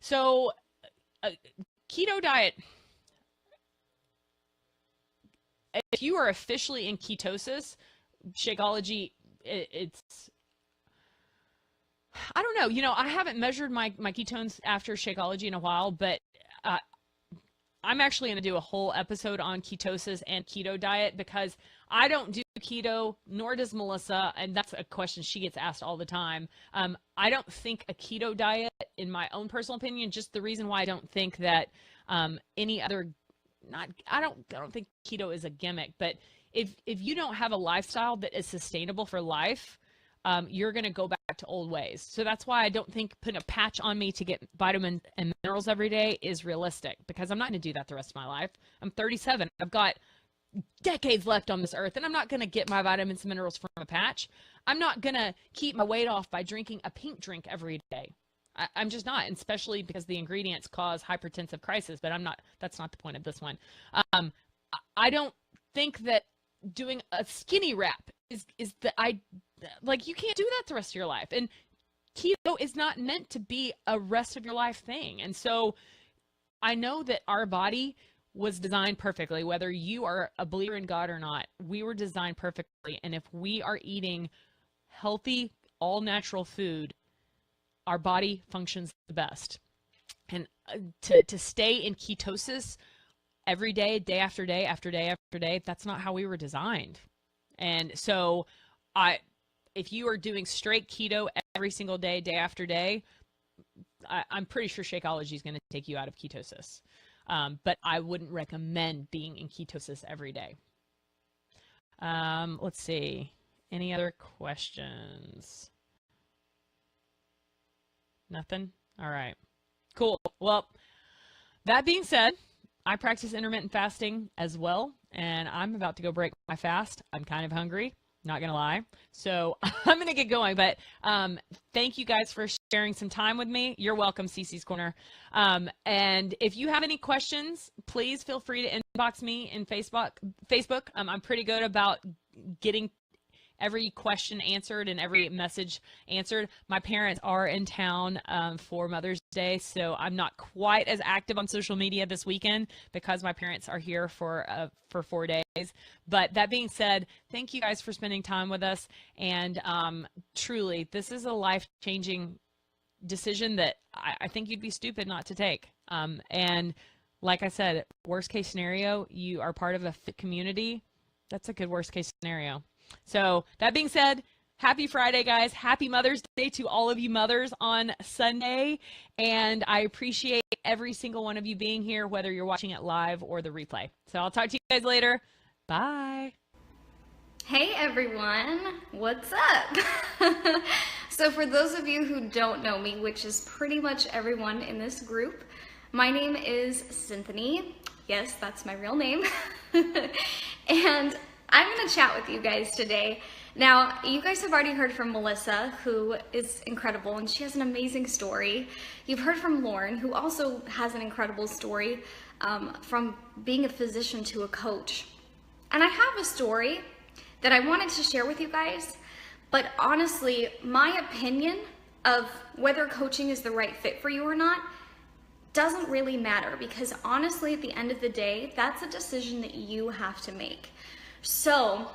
So a keto diet, if you are officially in ketosis, Shakeology, it's, I don't know. I haven't measured my ketones after Shakeology in a while, but I'm actually going to do a whole episode on ketosis and keto diet, because I don't do keto, nor does Melissa, and that's a question she gets asked all the time. I don't think a keto diet, in my own personal opinion, just the reason why I don't think that any other, I don't think keto is a gimmick, but if you don't have a lifestyle that is sustainable for life, you're going to go back to old ways. So that's why I don't think putting a patch on me to get vitamins and minerals every day is realistic, because I'm not going to do that the rest of my life. I'm 37. I've got decades left on this earth, and I'm not going to get my vitamins and minerals from a patch. I'm not going to keep my weight off by drinking a pink drink every day. I'm just not, and especially because the ingredients cause hypertensive crisis, but that's not the point of this one. I don't think that doing a skinny wrap is you can't do that the rest of your life. And keto is not meant to be a rest of your life thing. And so I know that our body was designed perfectly, whether you are a believer in God or not. We were designed perfectly. And if we are eating healthy, all natural food, our body functions the best. And to stay in ketosis every day, day after day, after day after day, that's not how we were designed. And so if you are doing straight keto every single day, day after day, I'm pretty sure Shakeology is going to take you out of ketosis. But I wouldn't recommend being in ketosis every day. Let's see. Any other questions? Nothing? All right. Cool. Well, that being said, I practice intermittent fasting as well, and I'm about to go break my fast. I'm kind of hungry, not going to lie. So I'm going to get going, but thank you guys for sharing some time with me. You're welcome, CC's Corner. And if you have any questions, please feel free to inbox me in Facebook. I'm pretty good about getting every question answered and every message answered. My parents are in town for Mother's Day, so I'm not quite as active on social media this weekend because my parents are here for 4 days. But that being said, thank you guys for spending time with us. And truly, this is a life-changing decision that I think you'd be stupid not to take. And like I said, worst case scenario, you are part of a fit community. That's a good worst case scenario. So that being said, happy Friday, guys. Happy Mother's Day to all of you mothers on Sunday. And I appreciate every single one of you being here, whether you're watching it live or the replay. So I'll talk to you guys later. Bye. Hey everyone, what's up? So for those of you who don't know me, which is pretty much everyone in this group, My name is Cynthia. Yes, that's my real name. And I'm gonna chat with you guys today. Now, you guys have already heard from Melissa, who is incredible, and she has an amazing story. You've heard from Lauren, who also has an incredible story from being a physician to a coach. And I have a story that I wanted to share with you guys, but honestly, my opinion of whether coaching is the right fit for you or not doesn't really matter, because honestly, at the end of the day, that's a decision that you have to make. So,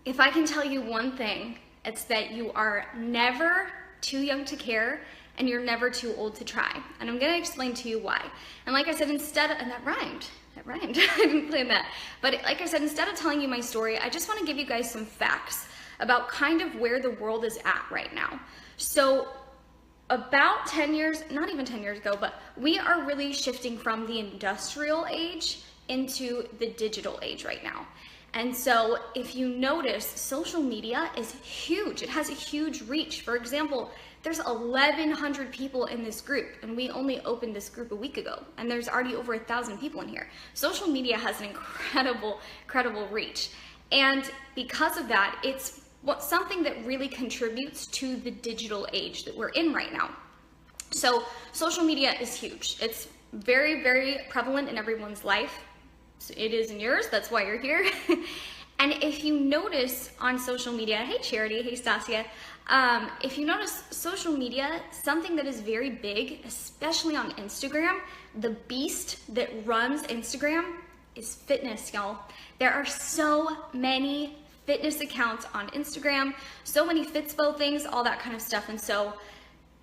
if I can tell you one thing, it's that you are never too young to care and you're never too old to try. And I'm gonna explain to you why. And like I said, and that rhymed. I didn't plan that. But like I said, instead of telling you my story, I just wanna give you guys some facts about kind of where the world is at right now. So about 10 years, not even 10 years ago, but we are really shifting from the industrial age into the digital age right now. And so if you notice, social media is huge. It has a huge reach. For example, there's 1,100 people in this group, and we only opened this group a week ago, and there's already over 1,000 people in here. Social media has an incredible reach. And because of that, it's something that really contributes to the digital age that we're in right now. So social media is huge. It's very prevalent in everyone's life. So it is in yours, that's why you're here. And if you notice on social media, hey Charity, hey Stasia, if you notice social media, something that is very big, especially on Instagram, the beast that runs Instagram is fitness, y'all. There are so many fitness accounts on Instagram, so many Fitspo things, all that kind of stuff. And so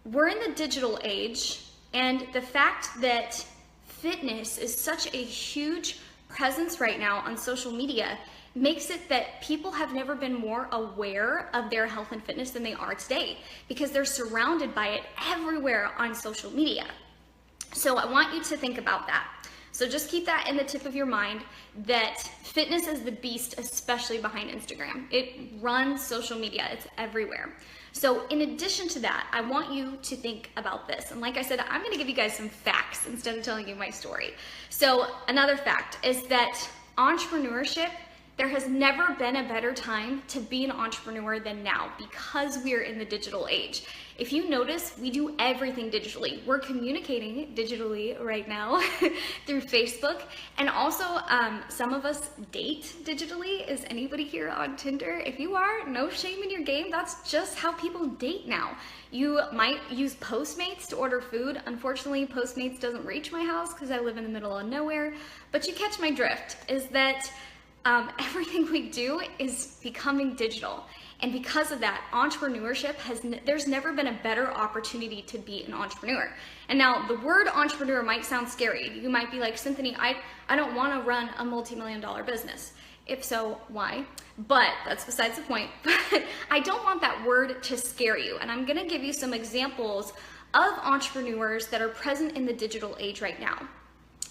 we're in the digital age, and the fact that fitness is such a huge presence right now on social media makes it that people have never been more aware of their health and fitness than they are today, because they're surrounded by it everywhere on social media. So I want you to think about that. So just keep that in the tip of your mind, that fitness is the beast, especially behind Instagram. It runs social media, it's everywhere. So in addition to that, I want you to think about this. And like I said, I'm gonna give you guys some facts instead of telling you my story. So another fact is that entrepreneurship, there has never been a better time to be an entrepreneur than now, because we're in the digital age. If you notice, we do everything digitally. We're communicating digitally right now through Facebook. And also, some of us date digitally. Is anybody here on Tinder? If you are, no shame in your game. That's just how people date now. You might use Postmates to order food. Unfortunately, Postmates doesn't reach my house because I live in the middle of nowhere. But you catch my drift, is that everything we do is becoming digital. And because of that, entrepreneurship there's never been a better opportunity to be an entrepreneur. And now the word entrepreneur might sound scary. You might be like, Cynthia, I don't want to run a multi-million-dollar business. If so, why? But that's besides the point. But I don't want that word to scare you. And I'm going to give you some examples of entrepreneurs that are present in the digital age right now.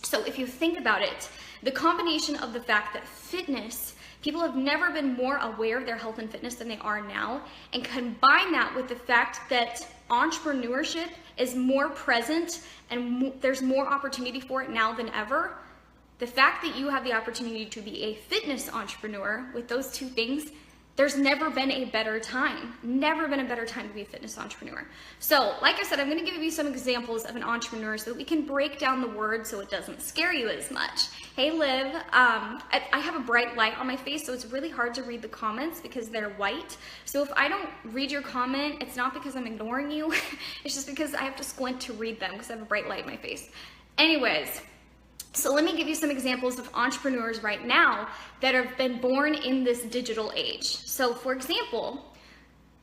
So if you think about it, the combination of the fact that fitness, people have never been more aware of their health and fitness than they are now, and combine that with the fact that entrepreneurship is more present and there's more opportunity for it now than ever, the fact that you have the opportunity to be a fitness entrepreneur with those two things, there's never been a better time to be a fitness entrepreneur. So like I said, I'm going to give you some examples of an entrepreneur so that we can break down the word so it doesn't scare you as much. Hey Liv, I have a bright light on my face, so it's really hard to read the comments because they're white. So if I don't read your comment, it's not because I'm ignoring you. It's just because I have to squint to read them because I have a bright light in my face. Anyways, so let me give you some examples of entrepreneurs right now that have been born in this digital age. So for example,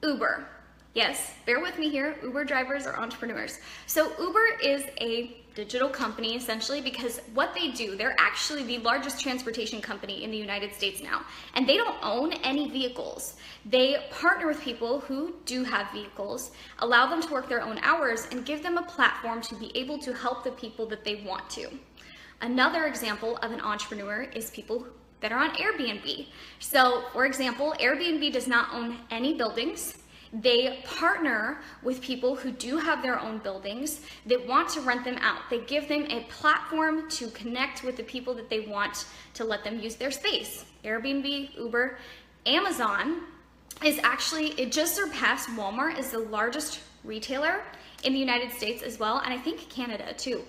Uber. Yes, bear with me here. Uber drivers are entrepreneurs. So Uber is a digital company essentially, because what they do, they're actually the largest transportation company in the United States now. And they don't own any vehicles. They partner with people who do have vehicles, allow them to work their own hours, and give them a platform to be able to help the people that they want to. Another example of an entrepreneur is people that are on Airbnb. So for example, Airbnb does not own any buildings. they partner with people who do have their own buildings that want to rent them out. They give them a platform to connect with the people that they want to let them use their space. Airbnb, Uber, Amazon is actually, it just surpassed Walmart as the largest retailer in the United States as well, and I think Canada too.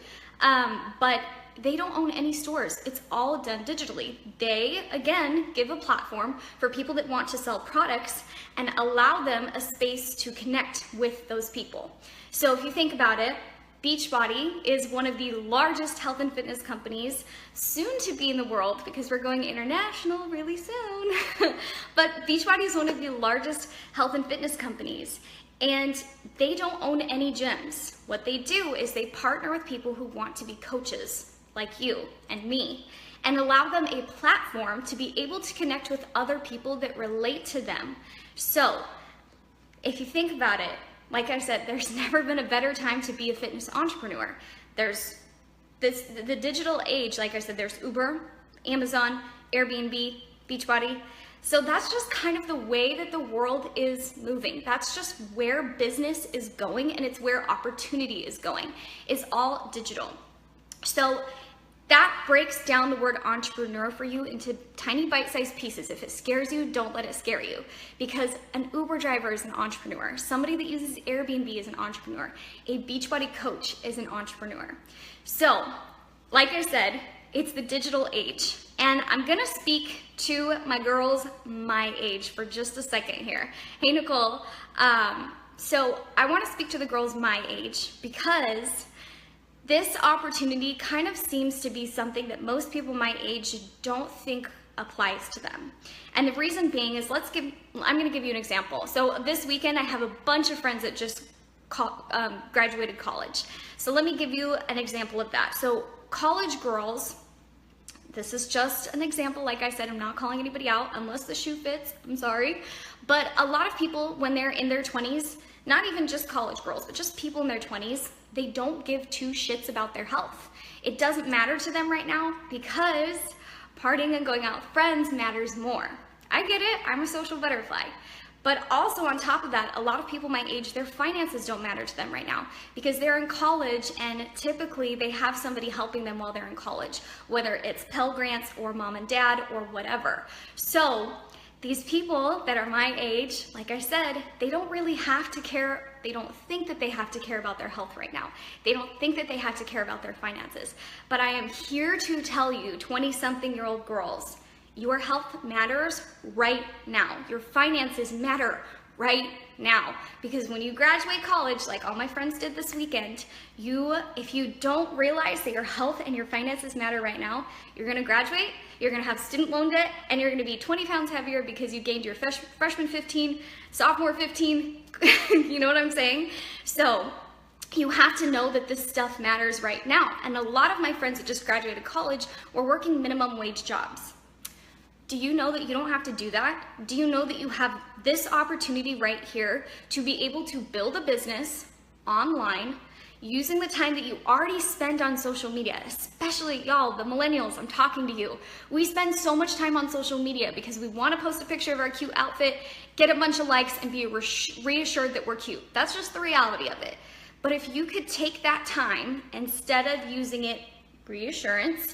But they don't own any stores. It's all done digitally. They, again, give a platform for people that want to sell products and allow them a space to connect with those people. So if you think about it, Beachbody is one of the largest health and fitness companies, soon to be in the world because we're going international really soon. But Beachbody is one of the largest health and fitness companies, and they don't own any gyms. What they do is they partner with people who want to be coaches like you and me, and allow them a platform to be able to connect with other people that relate to them. So if you think about it, like I said, there's never been a better time to be a fitness entrepreneur. There's the digital age, like I said, there's Uber, Amazon, Airbnb, Beachbody. So that's just kind of the way that the world is moving. That's just where business is going, and it's where opportunity is going. It's all digital. So that breaks down the word entrepreneur for you into tiny bite-sized pieces. If it scares you, don't let it scare you, because an Uber driver is an entrepreneur. Somebody that uses Airbnb is an entrepreneur. A Beachbody coach is an entrepreneur. So, like I said, it's the digital age. And I'm gonna speak to my girls my age for just a second here. Hey, Nicole. So I wanna speak to the girls my age because this opportunity kind of seems to be something that most people my age don't think applies to them. And the reason being is, I'm gonna give you an example. So this weekend I have a bunch of friends that just graduated college. So let me give you an example of that. So college girls, this is just an example. Like I said, I'm not calling anybody out unless the shoe fits, I'm sorry. But a lot of people, when they're in their 20s, not even just college girls, but just people in their 20s, they don't give two shits about their health. It doesn't matter to them right now because partying and going out with friends matters more. I get it, I'm a social butterfly. But also on top of that, a lot of people my age, their finances don't matter to them right now because they're in college, and typically they have somebody helping them while they're in college, whether it's Pell Grants or mom and dad or whatever. So these people that are my age, like I said, they don't really have to care. They don't think that they have to care about their health right now. They don't think that they have to care about their finances. But I am here to tell you, 20-something-year-old girls, your health matters right now. Your finances matter right now. Because when you graduate college, like all my friends did this weekend, if you don't realize that your health and your finances matter right now, you're gonna graduate, you're gonna have student loan debt, and you're gonna be 20 pounds heavier because you gained your freshman 15, sophomore 15, you know what I'm saying? So you have to know that this stuff matters right now. And a lot of my friends that just graduated college were working minimum wage jobs. Do you know that you don't have to do that? Do you know that you have this opportunity right here to be able to build a business online using the time that you already spend on social media? Especially y'all, the millennials, I'm talking to you. We spend so much time on social media because we want to post a picture of our cute outfit, get a bunch of likes, and be reassured that we're cute. That's just the reality of it. But if you could take that time, instead of using it reassurance,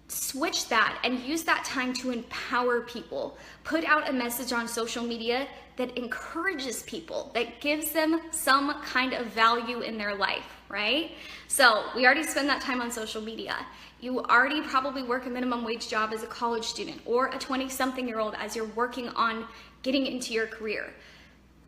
switch that and use that time to empower people. Put out a message on social media that encourages people, that gives them some kind of value in their life, right? So we already spend that time on social media. You already probably work a minimum wage job as a college student or a 20-something-year-old as you're working on getting into your career.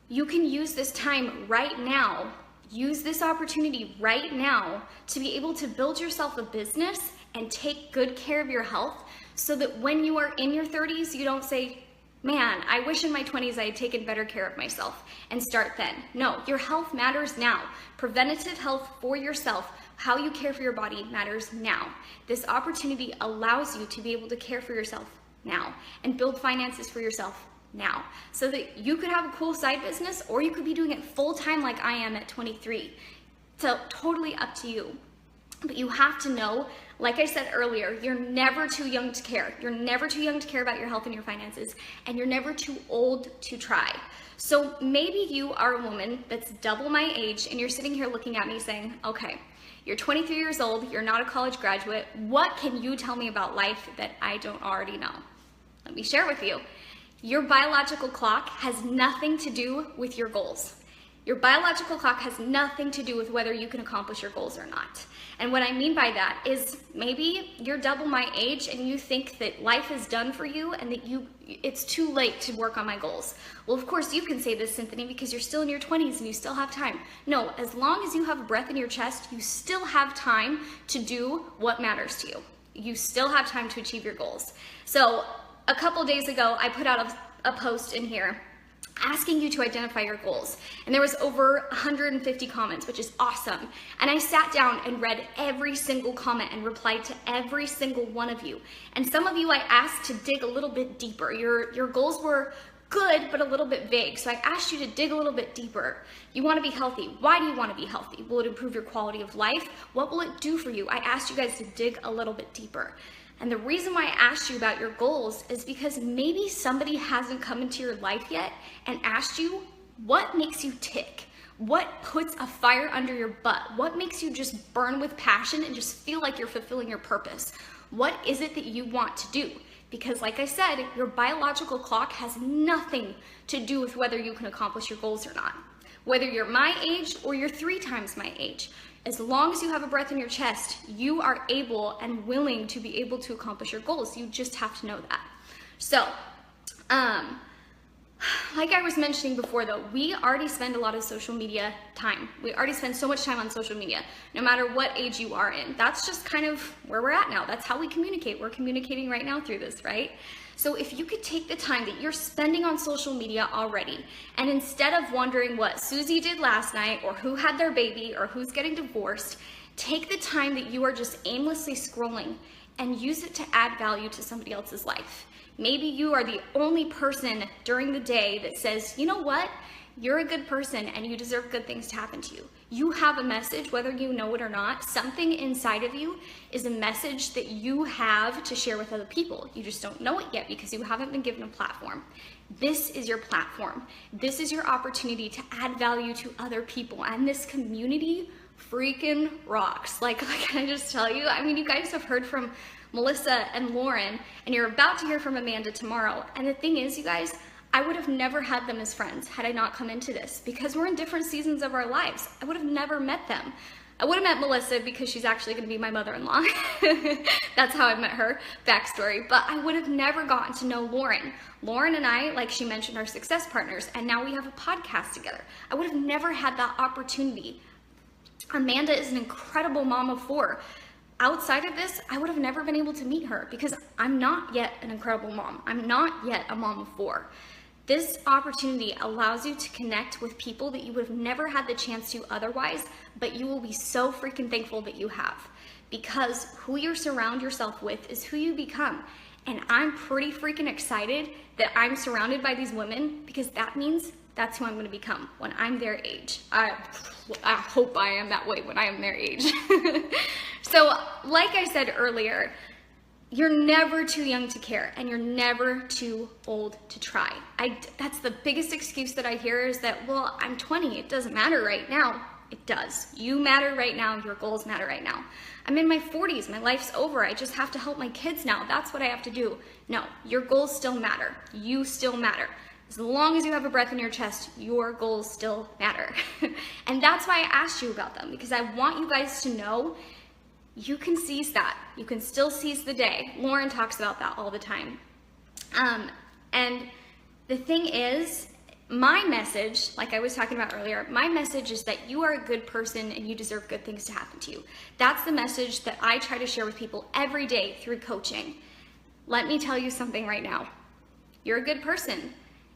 You can use this time right now, use this opportunity right now to be able to build yourself a business and take good care of your health so that when you are in your 30s, you don't say, man, I wish in my 20s I had taken better care of myself, and start then. No, your health matters now. Preventative health for yourself, how you care for your body matters now. This opportunity allows you to be able to care for yourself now and build finances for yourself now so that you could have a cool side business, or you could be doing it full time like I am at 23. So totally up to you. But you have to know, like I said earlier, you're never too young to care. You're never too young to care about your health and your finances, and you're never too old to try. So maybe you are a woman that's double my age, and you're sitting here looking at me saying, okay, you're 23 years old, you're not a college graduate. What can you tell me about life that I don't already know? Let me share with you. Your biological clock has nothing to do with your goals. Your biological clock has nothing to do with whether you can accomplish your goals or not. And what I mean by that is maybe you're double my age and you think that life is done for you and that it's too late to work on my goals. Well, of course you can say this, Cynthia, because you're still in your 20s and you still have time. No, as long as you have a breath in your chest, you still have time to do what matters to you. You still have time to achieve your goals. So a couple days ago, I put out a post in here asking you to identify your goals. And there was over 150 comments, which is awesome. And I sat down and read every single comment and replied to every single one of you. And some of you I asked to dig a little bit deeper. Your goals were good, but a little bit vague. So I asked you to dig a little bit deeper. You want to be healthy. Why do you want to be healthy? Will it improve your quality of life? What will it do for you? I asked you guys to dig a little bit deeper. And the reason why I asked you about your goals is because maybe somebody hasn't come into your life yet and asked you, what makes you tick? What puts a fire under your butt? What makes you just burn with passion and just feel like you're fulfilling your purpose? What is it that you want to do? Because like I said, your biological clock has nothing to do with whether you can accomplish your goals or not. Whether you're my age or you're 3 times my age. As long as you have a breath in your chest, you are able and willing to be able to accomplish your goals. You just have to know that. So, like I was mentioning before though, we already spend a lot of social media time. We already spend so much time on social media, no matter what age you are in. That's just kind of where we're at now. That's how we communicate. We're communicating right now through this, right? So if you could take the time that you're spending on social media already, and instead of wondering what Susie did last night, or who had their baby, or who's getting divorced, take the time that you are just aimlessly scrolling and use it to add value to somebody else's life. Maybe you are the only person during the day that says, you know what? You're a good person and you deserve good things to happen to you. You have a message, whether you know it or not. Something inside of you is a message that you have to share with other people. You just don't know it yet because you haven't been given a platform. This is your platform. This is your opportunity to add value to other people. And this community freaking rocks. Like can I just tell you? I mean, you guys have heard from Melissa and Lauren, and you're about to hear from Amanda tomorrow. And the thing is, you guys, I would have never had them as friends had I not come into this, because we're in different seasons of our lives. I would have never met them. I would have met Melissa because she's actually going to be my mother-in-law. That's how I met her, backstory. But I would have never gotten to know Lauren. Lauren and I, like she mentioned, are success partners, and now we have a podcast together. I would have never had that opportunity. Amanda is an incredible mom of 4. Outside of this, I would have never been able to meet her because I'm not yet an incredible mom. I'm not yet a mom of 4. This opportunity allows you to connect with people that you would have never had the chance to otherwise, but you will be so freaking thankful that you have, because who you surround yourself with is who you become. And I'm pretty freaking excited that I'm surrounded by these women, because that means that's who I'm going to become when I'm their age. I hope I am that way when I am their age. So like I said earlier, you're never too young to care, and you're never too old to try. That's the biggest excuse that I hear is that, well, I'm 20, it doesn't matter right now. It does. You matter right now, your goals matter right now. I'm in my 40s, my life's over, I just have to help my kids now. That's what I have to do. No, your goals still matter. You still matter. As long as you have a breath in your chest, your goals still matter. And that's why I asked you about them, because I want you guys to know you can seize that. You can still seize the day. Lauren talks about that all the time. And the thing is, my message, like I was talking about earlier, my message is that you are a good person and you deserve good things to happen to you. That's the message that I try to share with people every day through coaching. Let me tell you something right now. You're a good person.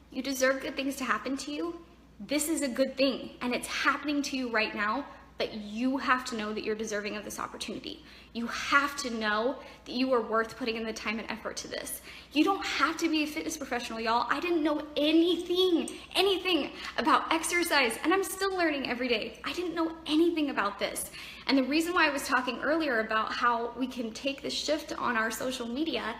You deserve good things to happen to you. This is a good thing, and it's happening to you right now, but you have to know that you're deserving of this opportunity. You have to know that you are worth putting in the time and effort to this. You don't have to be a fitness professional, y'all. I didn't know anything about exercise, and I'm still learning every day. I didn't know anything about this. And the reason why I was talking earlier about how we can take this shift on our social media,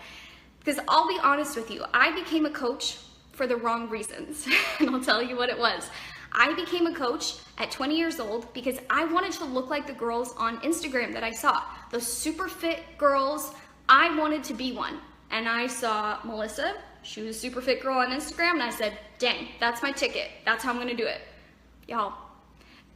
because I'll be honest with you, I became a coach for the wrong reasons, and I'll tell you what it was. I became a coach at 20 years old because I wanted to look like the girls on Instagram that I saw. Those super fit girls, I wanted to be one. And I saw Melissa, she was a super fit girl on Instagram, and I said, dang, that's my ticket. That's how I'm gonna do it. Y'all,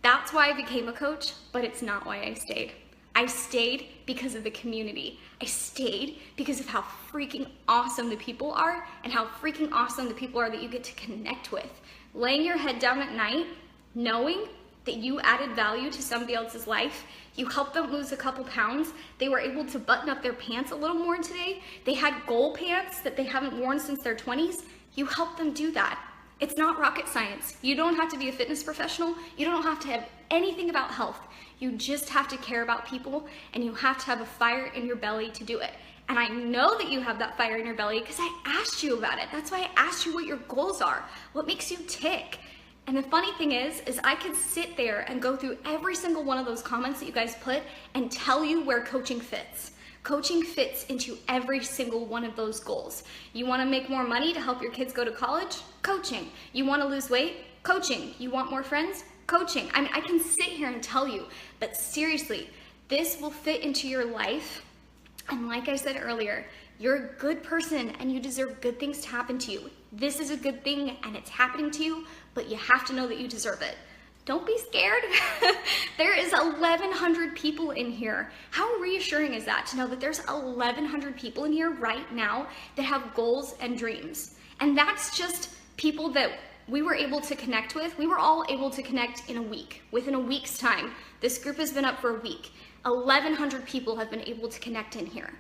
that's why I became a coach, but it's not why I stayed. I stayed because of the community. I stayed because of how freaking awesome the people are and how freaking awesome the people are that you get to connect with. Laying your head down at night, knowing that you added value to somebody else's life, you helped them lose a couple pounds, they were able to button up their pants a little more today, they had goal pants that they haven't worn since their 20s, you helped them do that. It's not rocket science. You don't have to be a fitness professional, you don't have to have anything about health. You just have to care about people, and you have to have a fire in your belly to do it. And I know that you have that fire in your belly because I asked you about it. That's why I asked you what your goals are, what makes you tick. And the funny thing is I could sit there and go through every single one of those comments that you guys put and tell you where coaching fits. Coaching fits into every single one of those goals. You want to make more money to help your kids go to college? Coaching. You want to lose weight? Coaching. You want more friends? Coaching. I mean, I can sit here and tell you, but seriously, this will fit into your life. And like I said earlier, you're a good person and you deserve good things to happen to you. This is a good thing and it's happening to you, but you have to know that you deserve it. Don't be scared. There is 1,100 people in here. How reassuring is that to know that there's 1,100 people in here right now that have goals and dreams? And that's just people that we were able to connect with. We were all able to connect in a week. Within a week's time, this group has been up for a week. 1,100 people have been able to connect in here.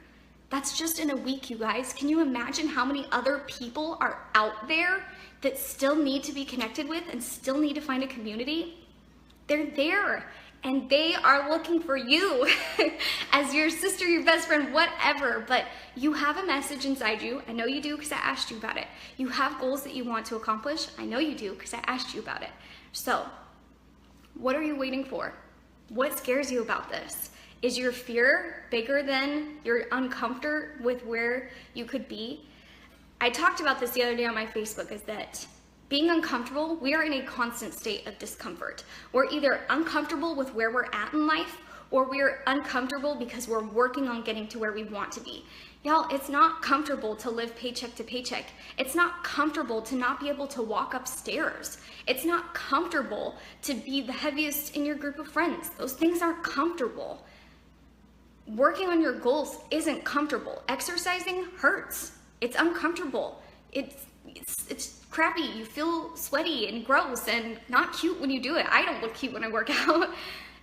That's just in a week, you guys. Can you imagine how many other people are out there that still need to be connected with and still need to find a community? They're there and they are looking for you as your sister, your best friend, whatever. But you have a message inside you. I know you do because I asked you about it. You have goals that you want to accomplish. I know you do because I asked you about it. So what are you waiting for? What scares you about this? Is your fear bigger than your uncomfort with where you could be? I talked about this the other day on my Facebook, is that being uncomfortable, we are in a constant state of discomfort. We're either uncomfortable with where we're at in life, or we're uncomfortable because we're working on getting to where we want to be. Y'all, it's not comfortable to live paycheck to paycheck. It's not comfortable to not be able to walk upstairs. It's not comfortable to be the heaviest in your group of friends. Those things aren't comfortable. Working on your goals isn't comfortable. Exercising hurts. It's uncomfortable. It's crappy. You feel sweaty and gross and not cute when you do it. I don't look cute when I work out.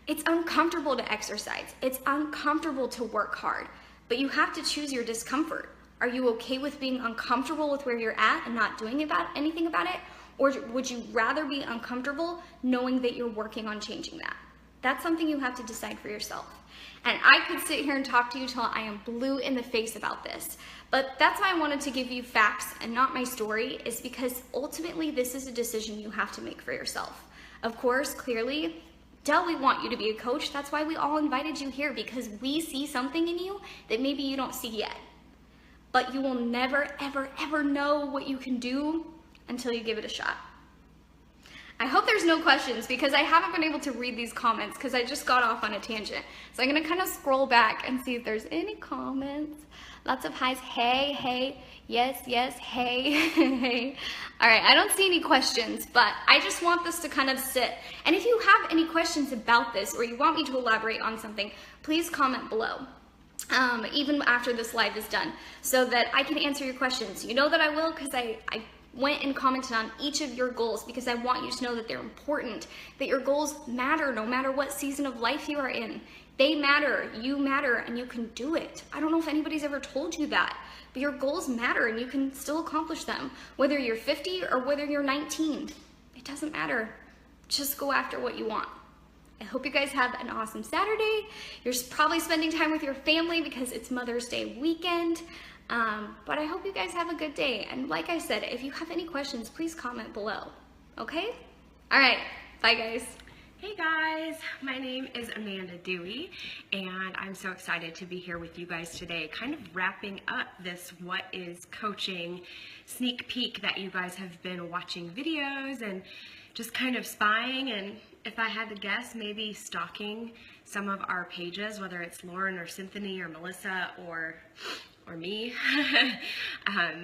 It's uncomfortable to exercise. It's uncomfortable to work hard, but you have to choose your discomfort. Are you okay with being uncomfortable with where you're at and not doing anything about it? Or would you rather be uncomfortable knowing that you're working on changing that? That's something you have to decide for yourself. And I could sit here and talk to you till I am blue in the face about this. But that's why I wanted to give you facts and not my story, is because ultimately this is a decision you have to make for yourself. Of course, clearly, we want you to be a coach. That's why we all invited you here, because we see something in you that maybe you don't see yet. But you will never, ever, ever know what you can do until you give it a shot. I hope there's no questions, because I haven't been able to read these comments because I just got off on a tangent. So I'm gonna kind of scroll back and see if there's any comments. Lots of highs. Hey, hey, yes, yes, hey, hey. All right, I don't see any questions, but I just want this to kind of sit. And if you have any questions about this, or you want me to elaborate on something, please comment below. Even after this live is done, so that I can answer your questions. You know that I will, because I went and commented on each of your goals, because I want you to know that they're important, that your goals matter no matter what season of life you are in. They matter, you matter, and you can do it. I don't know if anybody's ever told you that, but your goals matter and you can still accomplish them. Whether you're 50 or whether you're 19, it doesn't matter. Just go after what you want. I hope you guys have an awesome Saturday. You're probably spending time with your family because it's Mother's Day weekend. But I hope you guys have a good day. And like I said, if you have any questions, please comment below. Okay? All right. Bye, guys. Hey guys, my name is Amanda Dewey, and I'm so excited to be here with you guys today, kind of wrapping up this What is Coaching sneak peek that you guys have been watching videos and just kind of spying, and if I had to guess, maybe stalking some of our pages, whether it's Lauren or Cynthia or Melissa or me.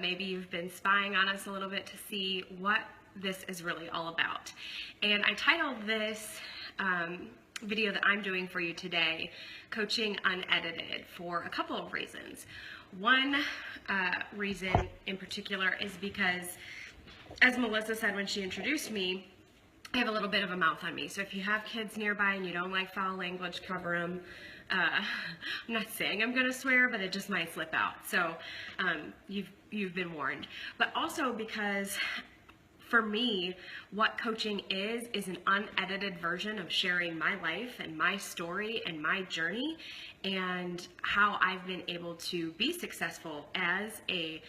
Maybe you've been spying on us a little bit to see what this is really all about. And I titled this video that I'm doing for you today, Coaching Unedited, for a couple of reasons. One reason in particular is because, as Melissa said when she introduced me, I have a little bit of a mouth on me. So if you have kids nearby and you don't like foul language, cover them. I'm not saying I'm gonna swear, but it just might slip out. So you've been warned. But also because for me, what coaching is an unedited version of sharing my life and my story and my journey and how I've been able to be successful as a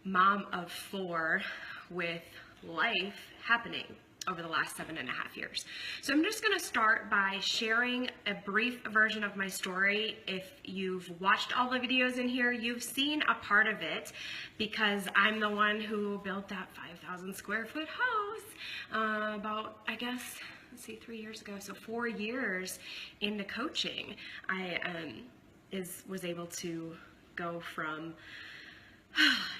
mom of 4 with life happening over the last 7.5 years. So I'm just gonna start by sharing a brief version of my story. If you've watched all the videos in here, you've seen a part of it because I'm the one who built that 5,000 square foot house about, I guess, let's see, 3 years ago. So 4 years into coaching, I was able to go from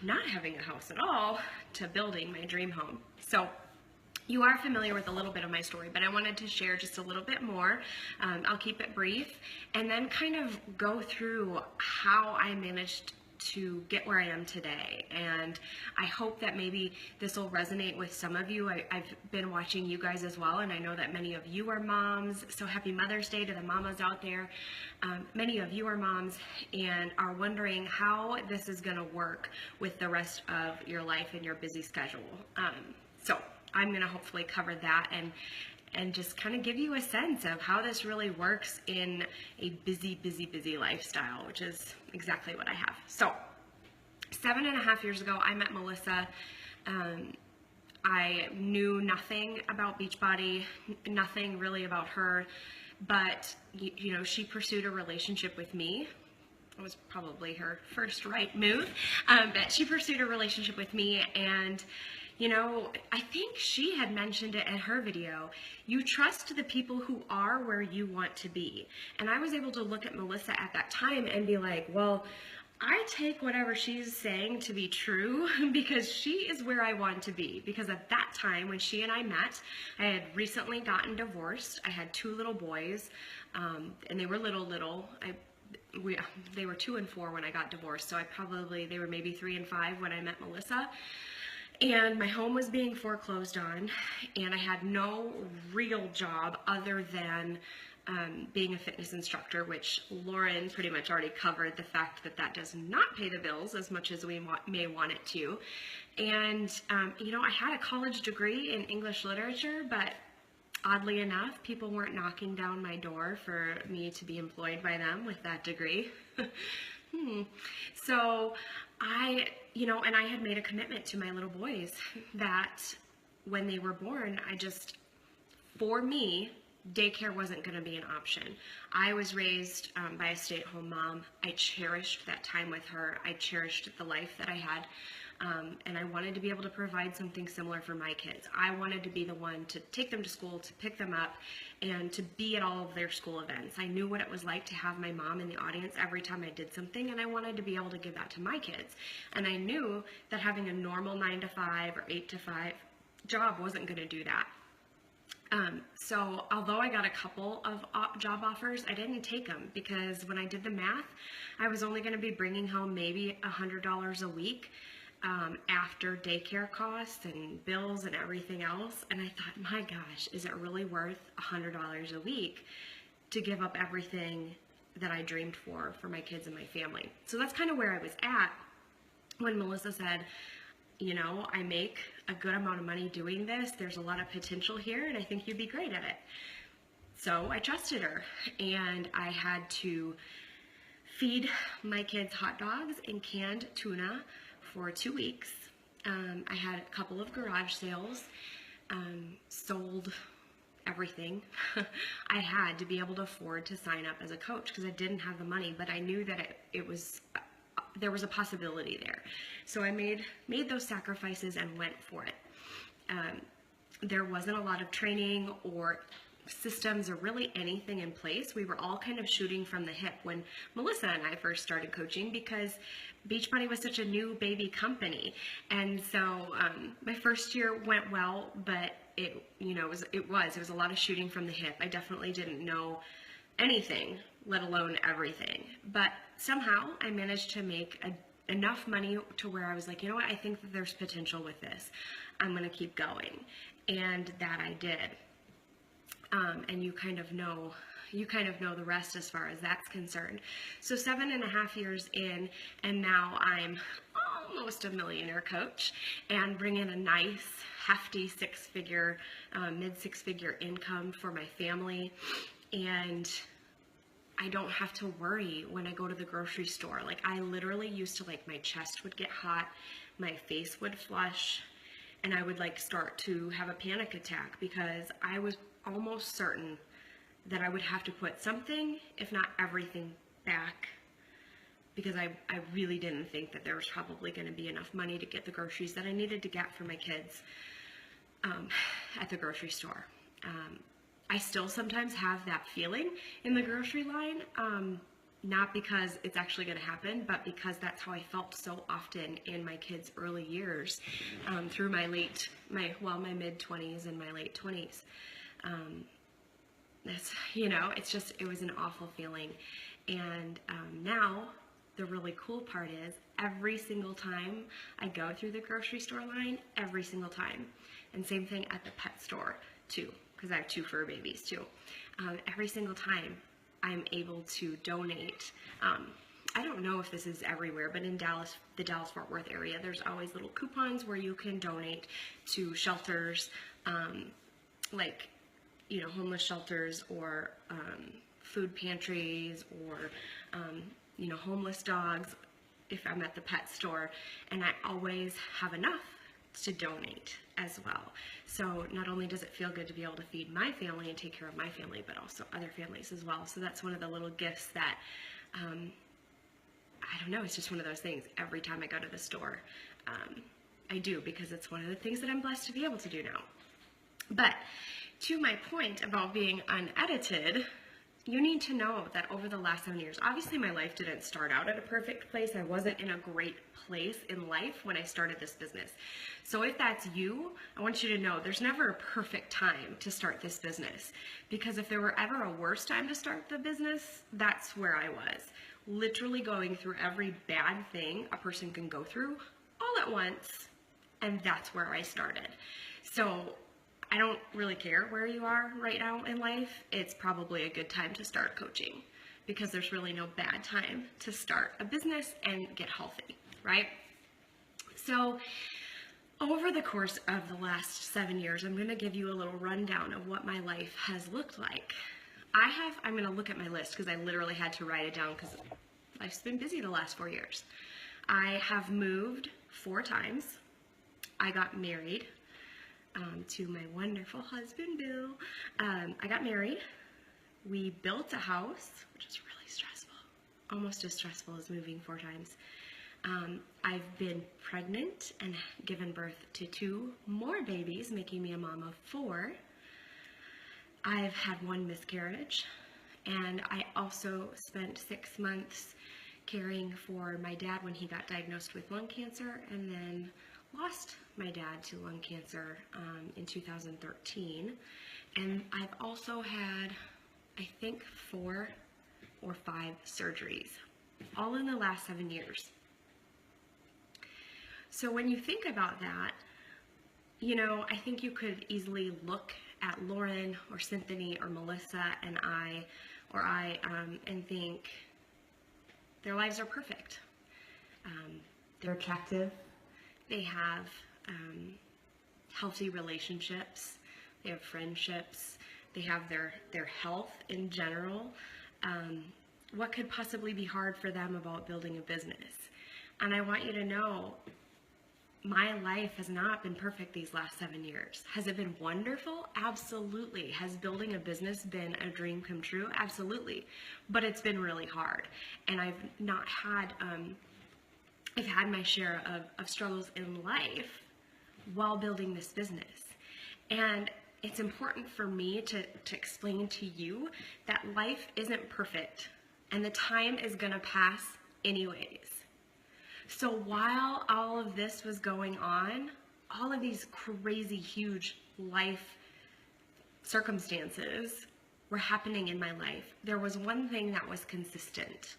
not having a house at all to building my dream home. So you are familiar with a little bit of my story, but I wanted to share just a little bit more. I'll keep it brief and then kind of go through how I managed to get where I am today. And I hope that maybe this will resonate with some of you. I've been watching you guys as well, and I know that many of you are moms. So happy Mother's Day to the mamas out there. Many of you are moms and are wondering how this is gonna work with the rest of your life and your busy schedule. So I'm going to hopefully cover that and just kind of give you a sense of how this really works in a busy lifestyle, which is exactly what I have. So 7.5 years ago, I met Melissa. I knew nothing about Beachbody, nothing really about her, but you know, she pursued a relationship with me. It was probably her first right move, but she pursued a relationship with me, and you know, I think she had mentioned it in her video, you trust the people who are where you want to be. And I was able to look at Melissa at that time and be like, well, I take whatever she's saying to be true because she is where I want to be. Because at that time when she and I met, I had recently gotten divorced. I had 2 little boys, and they were little. They were 2 and 4 when I got divorced, so they were maybe 3 and 5 when I met Melissa. And my home was being foreclosed on, and I had no real job other than being a fitness instructor, which Lauren pretty much already covered the fact that that does not pay the bills as much as we may want it to. And, you know, I had a college degree in English literature, but oddly enough, people weren't knocking down my door for me to be employed by them with that degree. So you know, and I had made a commitment to my little boys that when they were born, for me, daycare wasn't going to be an option. I was raised by a stay-at-home mom. I cherished that time with her. I cherished the life that I had. And I wanted to be able to provide something similar for my kids. I wanted to be the one to take them to school, to pick them up, and to be at all of their school events. I knew what it was like to have my mom in the audience every time I did something, and I wanted to be able to give that to my kids. And I knew that having a normal 9 to 5 or 8 to 5 job wasn't going to do that. So although I got a couple of job offers, I didn't take them because when I did the math, I was only going to be bringing home maybe $100 a week. After daycare costs and bills and everything else. And I thought, my gosh, is it really worth $100 a week to give up everything that I dreamed for my kids and my family? So that's kind of where I was at when Melissa said, you know, I make a good amount of money doing this. There's a lot of potential here, and I think you'd be great at it. So I trusted her, and I had to feed my kids hot dogs and canned tuna for 2 weeks. I had a couple of garage sales, sold everything. I had to be able to afford to sign up as a coach because I didn't have the money, but I knew that there was a possibility there. So I made those sacrifices and went for it. There wasn't a lot of training or systems or really anything in place. We were all kind of shooting from the hip when Melissa and I first started coaching, because Beachbody was such a new baby company. And so my first year went well, but it was a lot of shooting from the hip. I definitely didn't know anything, let alone everything. But somehow I managed to make enough money to where I was like, you know what, I think that there's potential with this. I'm going to keep going. And that I did. And you kind of know the rest as far as that's concerned. So 7.5 years in, and now I'm almost a millionaire coach and bring in a nice, hefty mid six-figure income for my family. And I don't have to worry when I go to the grocery store. Like, I literally used to, like, my chest would get hot, my face would flush, and I would like start to have a panic attack because I was almost certain that I would have to put something, if not everything, back, because I really didn't think that there was probably going to be enough money to get the groceries that I needed to get for my kids at the grocery store. I still sometimes have that feeling in the grocery line, not because it's actually going to happen, but because that's how I felt so often in my kids' early years, through my mid-20s and my late 20s. It was an awful feeling. And now the really cool part is every single time I go through the grocery store line, every single time, and same thing at the pet store too, because I have 2 fur babies too. Every single time I'm able to donate. I don't know if this is everywhere, but in Dallas, the Dallas-Fort Worth area, there's always little coupons where you can donate to shelters, homeless shelters or food pantries or, homeless dogs if I'm at the pet store. And I always have enough to donate as well. So not only does it feel good to be able to feed my family and take care of my family, but also other families as well. So that's one of the little gifts that, I don't know, it's just one of those things. Every time I go to the store, I do, because it's one of the things that I'm blessed to be able to do now. But to my point about being unedited, you need to know that over the last 7 years, obviously my life didn't start out at a perfect place. I wasn't in a great place in life when I started this business. So if that's you, I want you to know there's never a perfect time to start this business, because if there were ever a worse time to start the business, that's where I was. Literally going through every bad thing a person can go through all at once, and that's where I started. So I don't really care where you are right now in life. It's probably a good time to start coaching, because there's really no bad time to start a business and get healthy, right? So over the course of the last 7 years, I'm going to give you a little rundown of what my life has looked like. I'm going to look at my list because I literally had to write it down because life's been busy the last 4 years. I have moved 4 times. I got married to my wonderful husband, Bill. I got married. We built a house, which is really stressful, almost as stressful as moving 4 times. I've been pregnant and given birth to 2 more babies, making me a mom of 4. I've had 1 miscarriage, and I also spent 6 months caring for my dad when he got diagnosed with lung cancer, and then lost my dad to lung cancer in 2013. And I've also had, I think, 4 or 5 surgeries, all in the last 7 years. So when you think about that, I think you could easily look at Lauren or Cynthia or Melissa and I and think their lives are perfect. They're attractive. They have healthy relationships. They have friendships. they have their health in general. What could possibly be hard for them about building a business? And I want you to know, my life has not been perfect these last 7 years. Has it been wonderful? Absolutely. Has building a business been a dream come true? Absolutely. But it's been really hard. And I've not had, I've had my share of struggles in life while building this business. And it's important for me to explain to you that life isn't perfect and the time is gonna pass anyways. So while all of this was going on, all of these crazy, huge life circumstances were happening in my life, there was one thing that was consistent.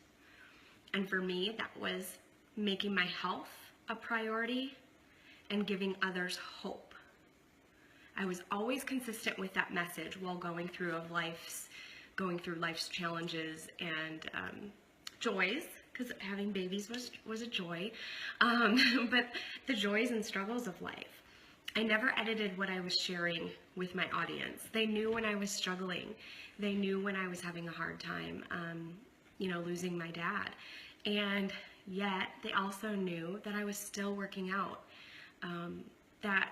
And for me, that was making my health a priority and giving others hope. I was always consistent with that message while going through life's challenges and joys, because having babies was a joy, but the joys and struggles of life. I never edited what I was sharing with my audience. They knew when I was struggling. They knew when I was having a hard time, losing my dad. And yet they also knew that I was still working out, that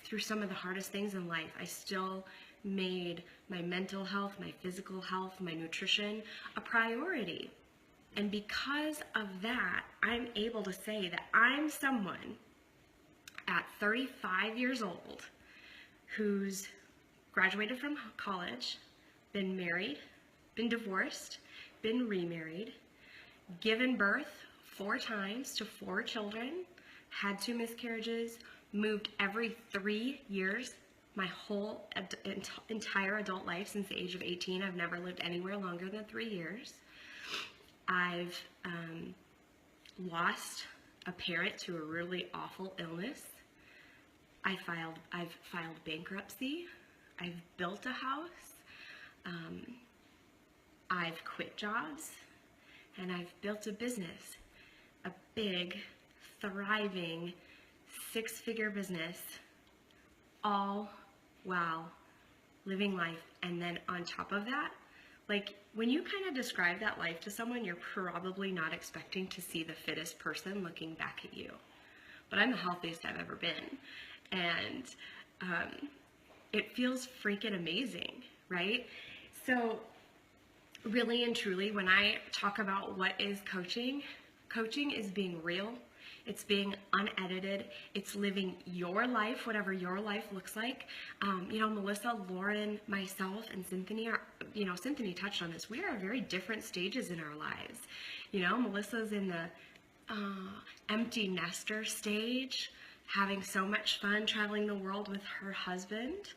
through some of the hardest things in life, I still made my mental health, my physical health, my nutrition a priority. And because of that, I'm able to say that I'm someone at 35 years old who's graduated from college, been married, been divorced, been remarried, given birth 4 times to 4 children, had 2 miscarriages, moved every 3 years. My whole entire adult life since the age of 18, I've never lived anywhere longer than 3 years. I've lost a parent to a really awful illness. I've filed bankruptcy. I've built a house. I've quit jobs, and I've built a business, a big, thriving, 6-figure business, all while living life. And then on top of that, like, when you kind of describe that life to someone, you're probably not expecting to see the fittest person looking back at you. But I'm the healthiest I've ever been. And it feels freaking amazing, right? So really and truly, when I talk about what is coaching, coaching is being real. It's being unedited. It's living your life, whatever your life looks like. Melissa, Lauren, myself, and Cynthia are, Cynthia touched on this. We are at very different stages in our lives. Melissa's in the empty nester stage, having so much fun traveling the world with her husband.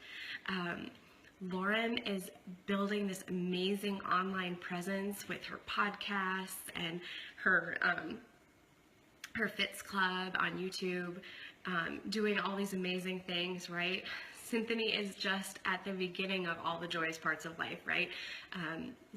Lauren is building this amazing online presence with her podcasts and her Fits Club on YouTube, doing all these amazing things, right? Cynthia is just at the beginning of all the joyous parts of life, right?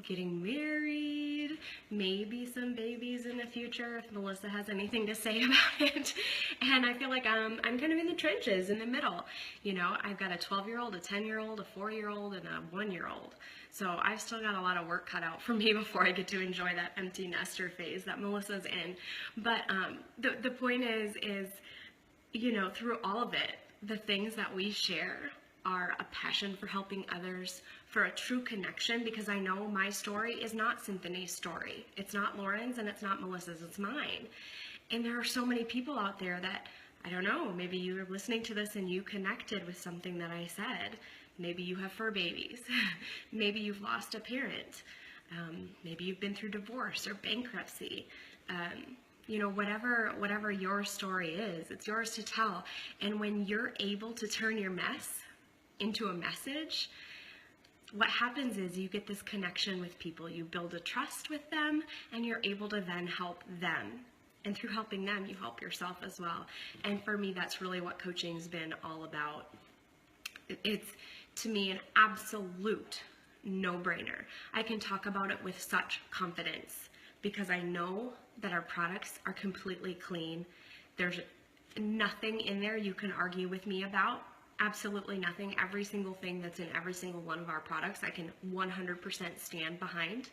Getting married, maybe some babies in the future if Melissa has anything to say about it. And I feel like I'm kind of in the trenches, in the middle. I've got a 12-year-old, a 10-year-old, a 4-year-old, and a 1-year-old. So I've still got a lot of work cut out for me before I get to enjoy that empty nester phase that Melissa's in. But the point is, through all of it, the things that we share are a passion for helping others, for a true connection, because I know my story is not Cynthia's story. It's not Lauren's and it's not Melissa's, it's mine. And there are so many people out there that, I don't know, maybe you were listening to this and you connected with something that I said. Maybe you have fur babies. Maybe you've lost a parent. Maybe you've been through divorce or bankruptcy. Whatever your story is, it's yours to tell. And when you're able to turn your mess into a message, what happens is you get this connection with people. You build a trust with them, and you're able to then help them. And through helping them, you help yourself as well. And for me, that's really what coaching's been all about. It's, to me, an absolute no-brainer. I can talk about it with such confidence because I know that our products are completely clean. There's nothing in there you can argue with me about. absolutely nothing. Every single thing that's in every single one of our products, I can 100% stand behind.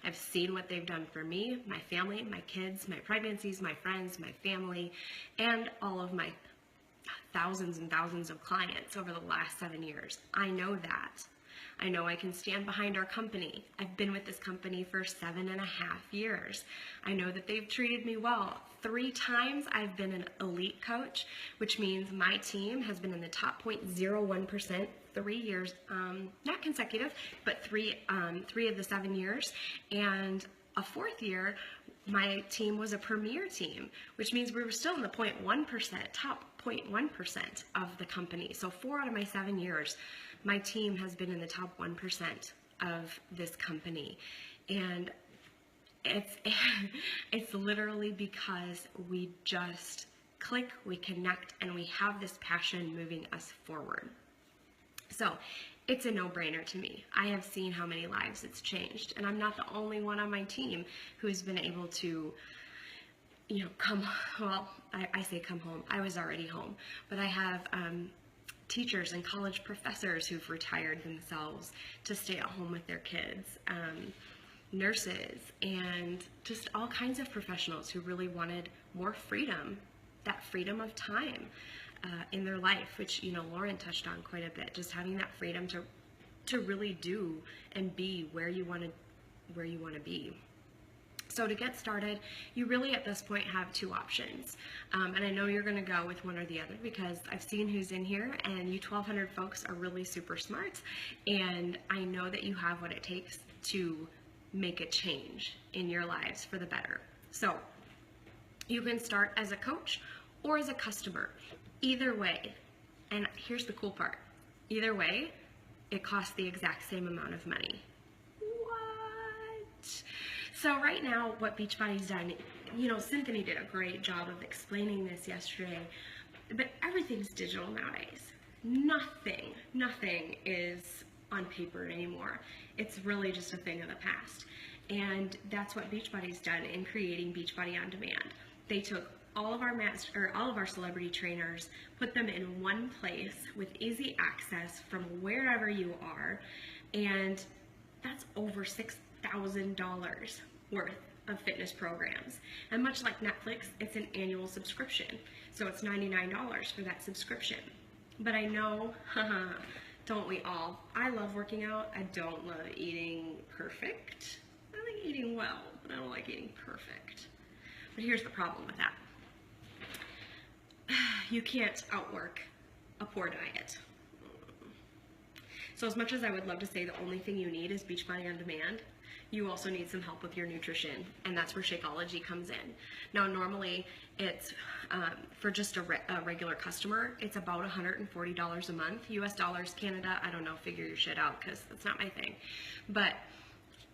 I've seen what they've done for me, my family, my kids, my pregnancies, my friends, my family, and all of my thousands and thousands of clients over the last 7 years. I know that. I know I can stand behind our company. I've been with this company for 7.5 years. I know that they've treated me well. 3 times I've been an elite coach, which means my team has been in the top 0.01% 3 years, not consecutive, but three of the 7 years. And a 4th year, my team was a premier team, which means we were still in the 0.1%, top 0.1% of the company. So 4 out of my 7 years, my team has been in the top 1% of this company. And it's literally because we just click, we connect, and we have this passion moving us forward. So it's a no-brainer to me. I have seen how many lives it's changed, and I'm not the only one on my team who's been able to, I say come home. I was already home, but I have teachers and college professors who've retired themselves to stay at home with their kids, nurses, and just all kinds of professionals who really wanted more freedom, that freedom of time in their life, which Lauren touched on quite a bit, just having that freedom to really do and be where you want to be. So to get started, you really at this point have 2 options. And I know you're going to go with one or the other because I've seen who's in here, and you 1,200 folks are really super smart. And I know that you have what it takes to make a change in your lives for the better. So you can start as a coach or as a customer. Either way, and here's the cool part, either way, it costs the exact same amount of money. What? So right now, what Beachbody's done, Cynthia did a great job of explaining this yesterday, but everything's digital nowadays. Nothing is on paper anymore. It's really just a thing of the past. And that's what Beachbody's done in creating Beachbody On Demand. They took all of our celebrity trainers, put them in one place with easy access from wherever you are, and that's over $6,000 worth of fitness programs. And much like Netflix, it's an annual subscription, so it's $99 for that subscription. But I know, don't we all? I love working out. I don't love eating perfect. I like eating well, but I don't like eating perfect. But here's the problem with that. You can't outwork a poor diet. So as much as I would love to say the only thing you need is Beachbody On Demand, you also need some help with your nutrition, and that's where Shakeology comes in. Now normally it's, for just a regular customer, it's about $140 a month, US dollars, Canada, I don't know, figure your shit out because that's not my thing. But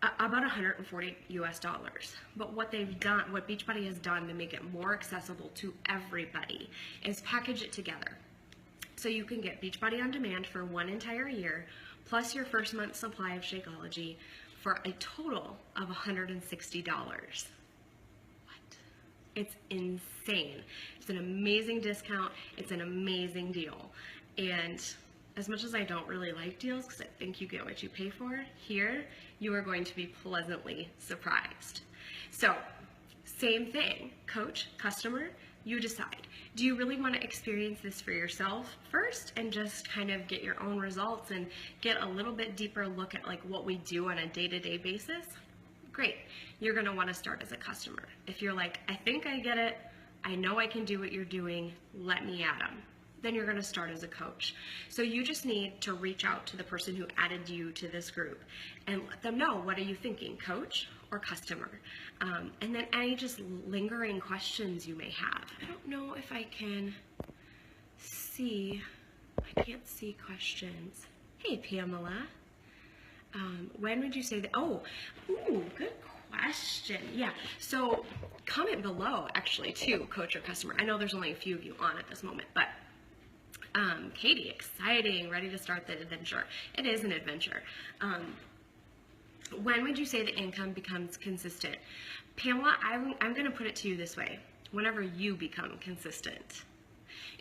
about $140 US dollars. But what they've done, what Beachbody has done to make it more accessible to everybody is package it together. So you can get Beachbody On Demand for 1 entire year, plus your first month's supply of Shakeology for a total of $160. What? It's insane. It's an amazing discount. It's an amazing deal. And as much as I don't really like deals because I think you get what you pay for, here you are going to be pleasantly surprised. So, same thing, coach, customer, you decide. Do you really want to experience this for yourself first and just kind of get your own results and get a little bit deeper look at like what we do on a day-to-day basis? Great. You're going to want to start as a customer. If you're like, I think I get it, I know I can do what you're doing, let me at them. Then you're going to start as a coach. So you just need to reach out to the person who added you to this group and let them know, what are you thinking, coach or customer? And then any just lingering questions you may have. I don't know if I can see, I can't see questions. Hey, Pamela. When would you say that? Oh, ooh, good question. Yeah, so comment below actually too, coach or customer. I know there's only a few of you on at this moment, but Katie, exciting, ready to start the adventure. It is an adventure. When would you say the income becomes consistent? Pamela, I'm going to put it to you this way. Whenever you become consistent.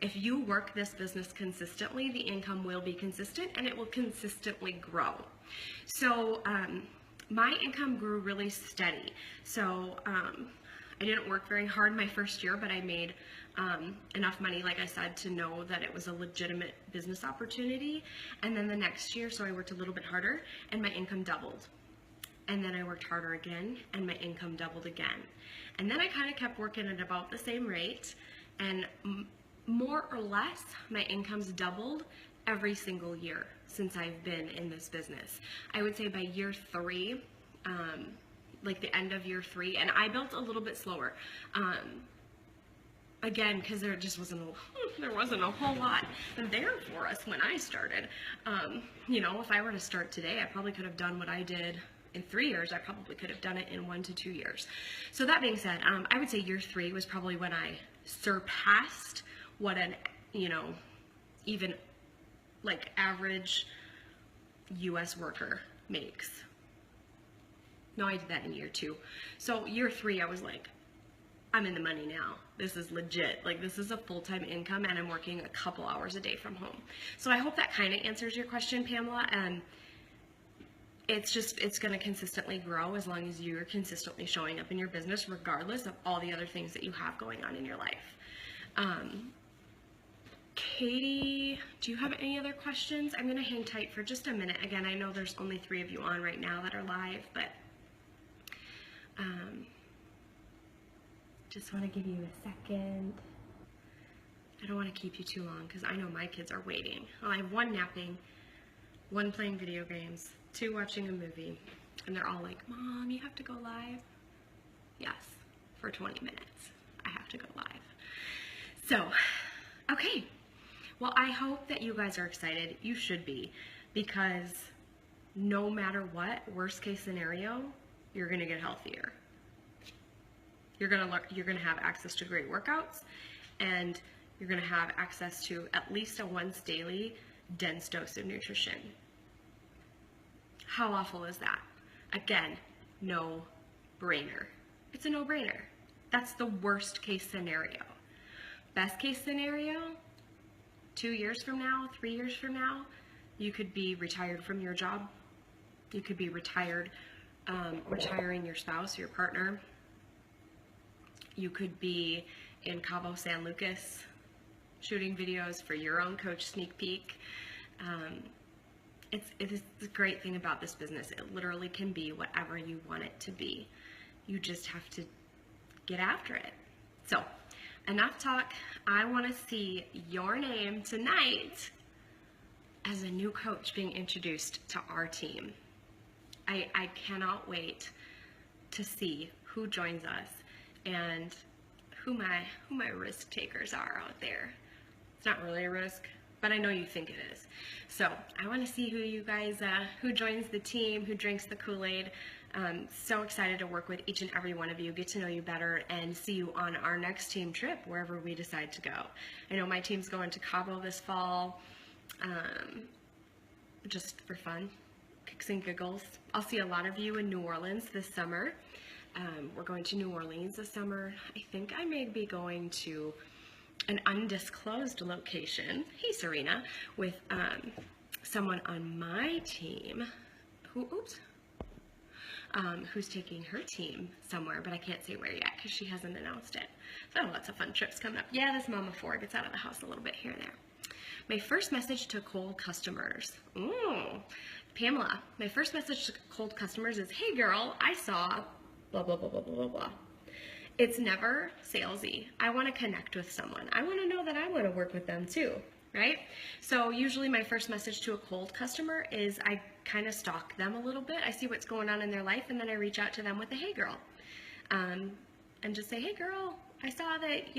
If you work this business consistently, the income will be consistent and it will consistently grow. So my income grew really steady. So I didn't work very hard my first year, but I made enough money, like I said, to know that it was a legitimate business opportunity. And then the next year, so I worked a little bit harder and my income doubled. And then I worked harder again and my income doubled again. And then I kind of kept working at about the same rate, and more or less my income's doubled every single year since I've been in this business. I would say by year 3, like the end of year 3, and I built a little bit slower. Again, because there wasn't a whole lot there for us when I started. You know, if I were to start today, I probably could have done what I did in 3 years. I probably could have done it in 1 to 2 years. So that being said, I would say year 3 was probably when I surpassed what an, you know, even like average US worker makes. No, I did that in year 2. So year 3, I was like, I'm in the money now. This is legit. Like, this is a full-time income, and I'm working a couple hours a day from home. So I hope that kind of answers your question, Pamela. It's going to consistently grow as long as you're consistently showing up in your business, regardless of all the other things that you have going on in your life. Katie, do you have any other questions? I'm going to hang tight for just a minute. Again, I know there's only 3 of you on right now that are live, but just want to give you a second. I don't want to keep you too long because I know my kids are waiting. Well, I have 1 napping, 1 playing video games, 2 watching a movie, and they're all like, Mom, you have to go live? Yes, for 20 minutes, I have to go live. So, okay. Well, I hope that you guys are excited. You should be, because no matter what, worst case scenario, you're gonna get healthier. You're gonna have access to great workouts, and you're gonna have access to at least a once daily dense dose of nutrition. How awful is that? Again, no brainer. It's a no-brainer. That's the worst case scenario. Best case scenario, 2 years from now, 3 years from now, you could be retired from your job. You could be retiring your spouse, your partner. You could be in Cabo San Lucas shooting videos for your own Coach Sneak Peek. It is the great thing about this business. It literally can be whatever you want it to be. You just have to get after it. So, enough talk. I want to see your name tonight as a new coach being introduced to our team. I cannot wait to see who joins us and who my risk takers are out there. It's not really a risk, but I know you think it is. So I want to see who you guys, who joins the team, who drinks the Kool-Aid. So excited to work with each and every one of you, get to know you better, and see you on our next team trip, wherever we decide to go. I know my team's going to Cabo this fall, just for fun, kicks and giggles. I'll see a lot of you in New Orleans this summer. We're going to New Orleans this summer. I think I may be going to an undisclosed location, hey Serena, with someone on my team who's taking her team somewhere, but I can't say where yet because she hasn't announced it. So lots of fun trips coming up. Yeah, this Mama 4 gets out of the house a little bit here and there. My first message to cold customers. Ooh, Pamela, my first message to cold customers is, hey girl, I saw blah, blah, blah, blah, blah, blah, blah. It's never salesy. I want to connect with someone. I want to know that I want to work with them too, right? So usually my first message to a cold customer is I kind of stalk them a little bit. I see what's going on in their life, and then I reach out to them with a hey girl. And just say, hey girl, I saw that,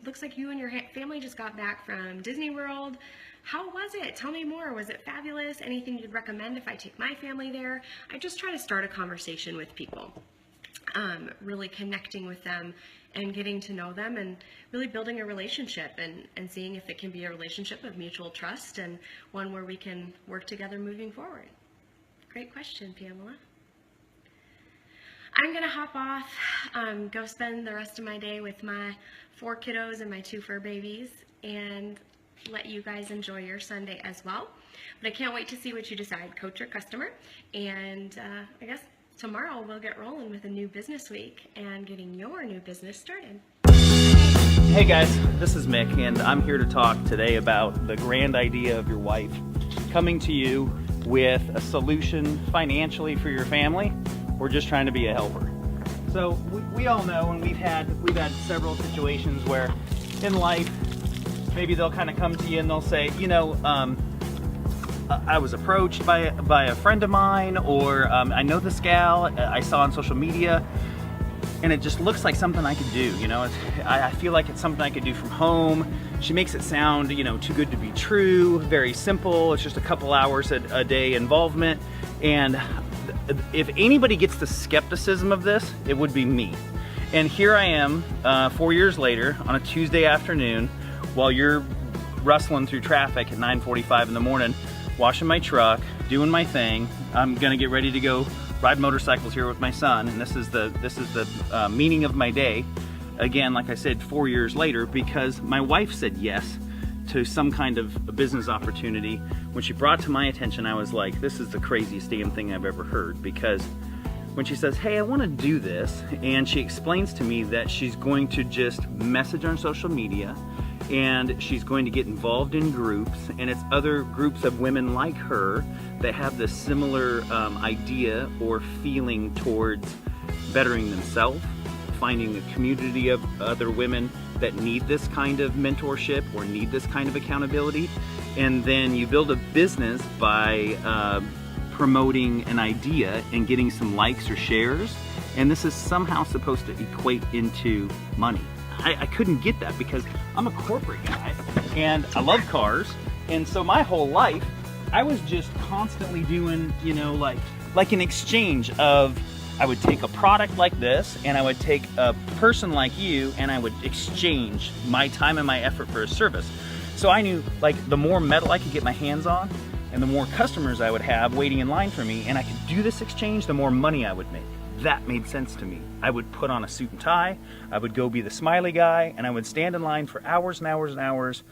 looks like you and your family just got back from Disney World. How was it? Tell me more. Was it fabulous? Anything you'd recommend if I take my family there? I just try to start a conversation with people. Really connecting with them and getting to know them and really building a relationship and seeing if it can be a relationship of mutual trust and one where we can work together moving forward. Great question, Pamela. I'm gonna hop off, go spend the rest of my day with my 4 kiddos and my 2 fur babies, and let you guys enjoy your Sunday as well. But I can't wait to see what you decide, coach or customer. And I guess tomorrow we'll get rolling with a new business week and getting your new business started. Hey guys, this is Mick, and I'm here to talk today about the grand idea of your wife coming to you with a solution financially for your family. We're just trying to be a helper. So we all know, and we've had several situations where in life, maybe they'll kind of come to you and they'll say, you know, I was approached by a friend of mine, or I know this gal I saw on social media, and it just looks like something I could do. You know, I feel like it's something I could do from home. She makes it sound, you know, too good to be true, very simple. It's just a couple hours a day involvement. And if anybody gets the skepticism of this, it would be me. And here I am 4 years later on a Tuesday afternoon while you're rustling through traffic at 9:45 in the morning, washing my truck, doing my thing. I'm gonna get ready to go ride motorcycles here with my son, and this is the meaning of my day. Again, like I said, 4 years later, because my wife said yes to some kind of a business opportunity. When she brought to my attention, I was like, this is the craziest damn thing I've ever heard, because when she says, hey, I want to do this, and she explains to me that she's going to just message on social media, and she's going to get involved in groups, and it's other groups of women like her that have this similar idea or feeling towards bettering themselves, finding a community of other women that need this kind of mentorship or need this kind of accountability. And then you build a business by promoting an idea and getting some likes or shares, and this is somehow supposed to equate into money. I couldn't get that because I'm a corporate guy and I love cars, and so my whole life I was just constantly doing, you know, like an exchange of, I would take a product like this and I would take a person like you and I would exchange my time and my effort for a service. So I knew, like, the more metal I could get my hands on and the more customers I would have waiting in line for me and I could do this exchange, the more money I would make. That made sense to me. I would put on a suit and tie, I would go be the smiley guy, and I would stand in line for hours and hours and hours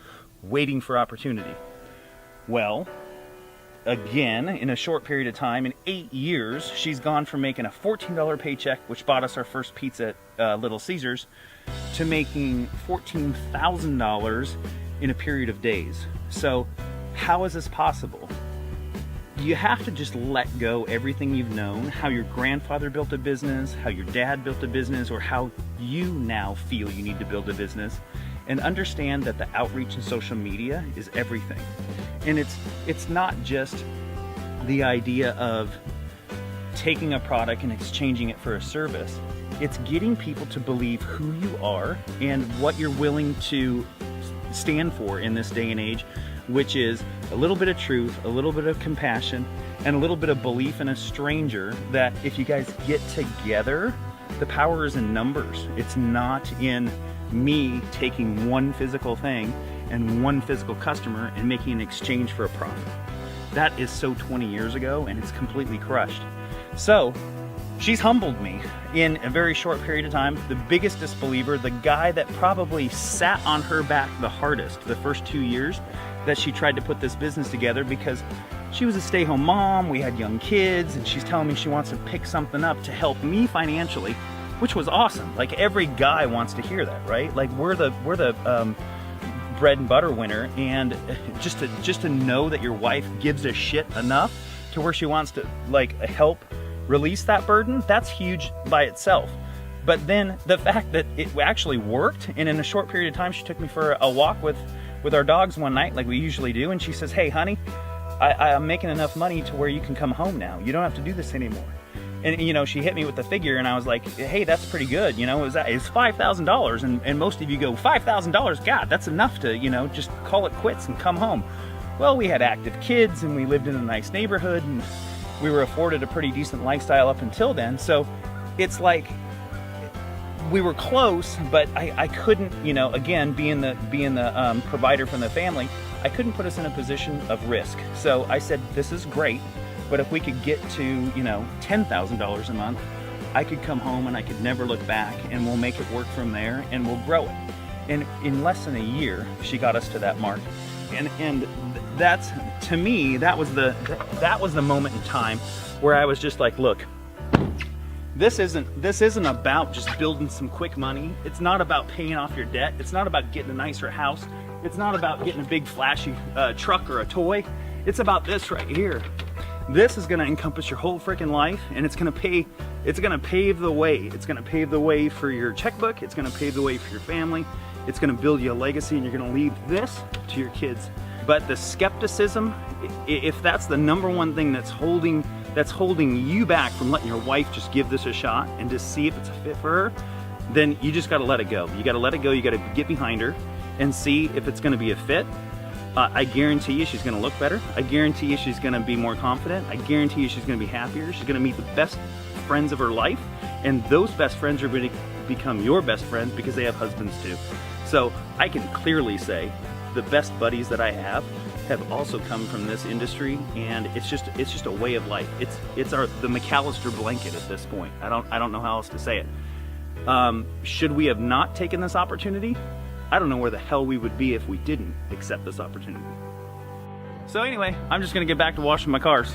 waiting for opportunity. Well, again, in a short period of time, in 8 years, she's gone from making a $14 paycheck, which bought us our first pizza at Little Caesars, to making $14,000 in a period of days. So how is this possible? You have to just let go everything you've known, how your grandfather built a business, how your dad built a business, or how you now feel you need to build a business, and understand that the outreach in social media is everything. And it's not just the idea of taking a product and exchanging it for a service. It's getting people to believe who you are and what you're willing to stand for in this day and age, which is a little bit of truth, a little bit of compassion, and a little bit of belief in a stranger, that if you guys get together, the power is in numbers. It's not in me taking one physical thing and one physical customer and making an exchange for a profit. That is so 20 years ago, and it's completely crushed. So she's humbled me in a very short period of time. The biggest disbeliever, the guy that probably sat on her back the hardest the first 2 years that she tried to put this business together, because she was a stay-home mom, we had young kids, and she's telling me she wants to pick something up to help me financially, which was awesome. Like, every guy wants to hear that, right? Like, we're the bread and butter winner, and just to know that your wife gives a shit enough to where she wants to, like, help release that burden, that's huge by itself. But then the fact that it actually worked, and in a short period of time she took me for a walk with our dogs one night, like we usually do, and she says, hey honey, I'm making enough money to where you can come home now. You don't have to do this anymore. And, you know, she hit me with the figure, and I was like, hey, that's pretty good. You know, it's $5,000. And most of you go, $5,000? God, that's enough to, you know, just call it quits and come home. Well, we had active kids, and we lived in a nice neighborhood, and we were afforded a pretty decent lifestyle up until then. So it's like, we were close, but I couldn't, you know, again, being the provider from the family, I couldn't put us in a position of risk. So I said, this is great, but if we could get to, you know, $10,000 a month, I could come home and I could never look back, and we'll make it work from there, and we'll grow it. And in less than a year, she got us to that mark. And that's, to me, that was the moment in time where I was just like, look, this isn't about just building some quick money. It's not about paying off your debt. It's not about getting a nicer house. It's not about getting a big flashy truck or a toy. It's about this right here. This is gonna encompass your whole freaking life, and it's gonna pave the way. It's gonna pave the way for your checkbook. It's gonna pave the way for your family. It's gonna build you a legacy, and you're gonna leave this to your kids. But the skepticism, if that's the number one thing that's holding you back from letting your wife just give this a shot and just see if it's a fit for her, then you just gotta let it go. You gotta let it go, you gotta get behind her and see if it's gonna be a fit. I guarantee you she's gonna look better. I guarantee you she's gonna be more confident. I guarantee you she's gonna be happier. She's gonna meet the best friends of her life, and those best friends are gonna become your best friends because they have husbands too. So I can clearly say the best buddies that I have also come from this industry, and it's just a way of life. It's the McAllister blanket at this point. I don't know how else to say it. Should we have not taken this opportunity? I don't know where the hell we would be if we didn't accept this opportunity. So anyway, I'm just gonna get back to washing my cars.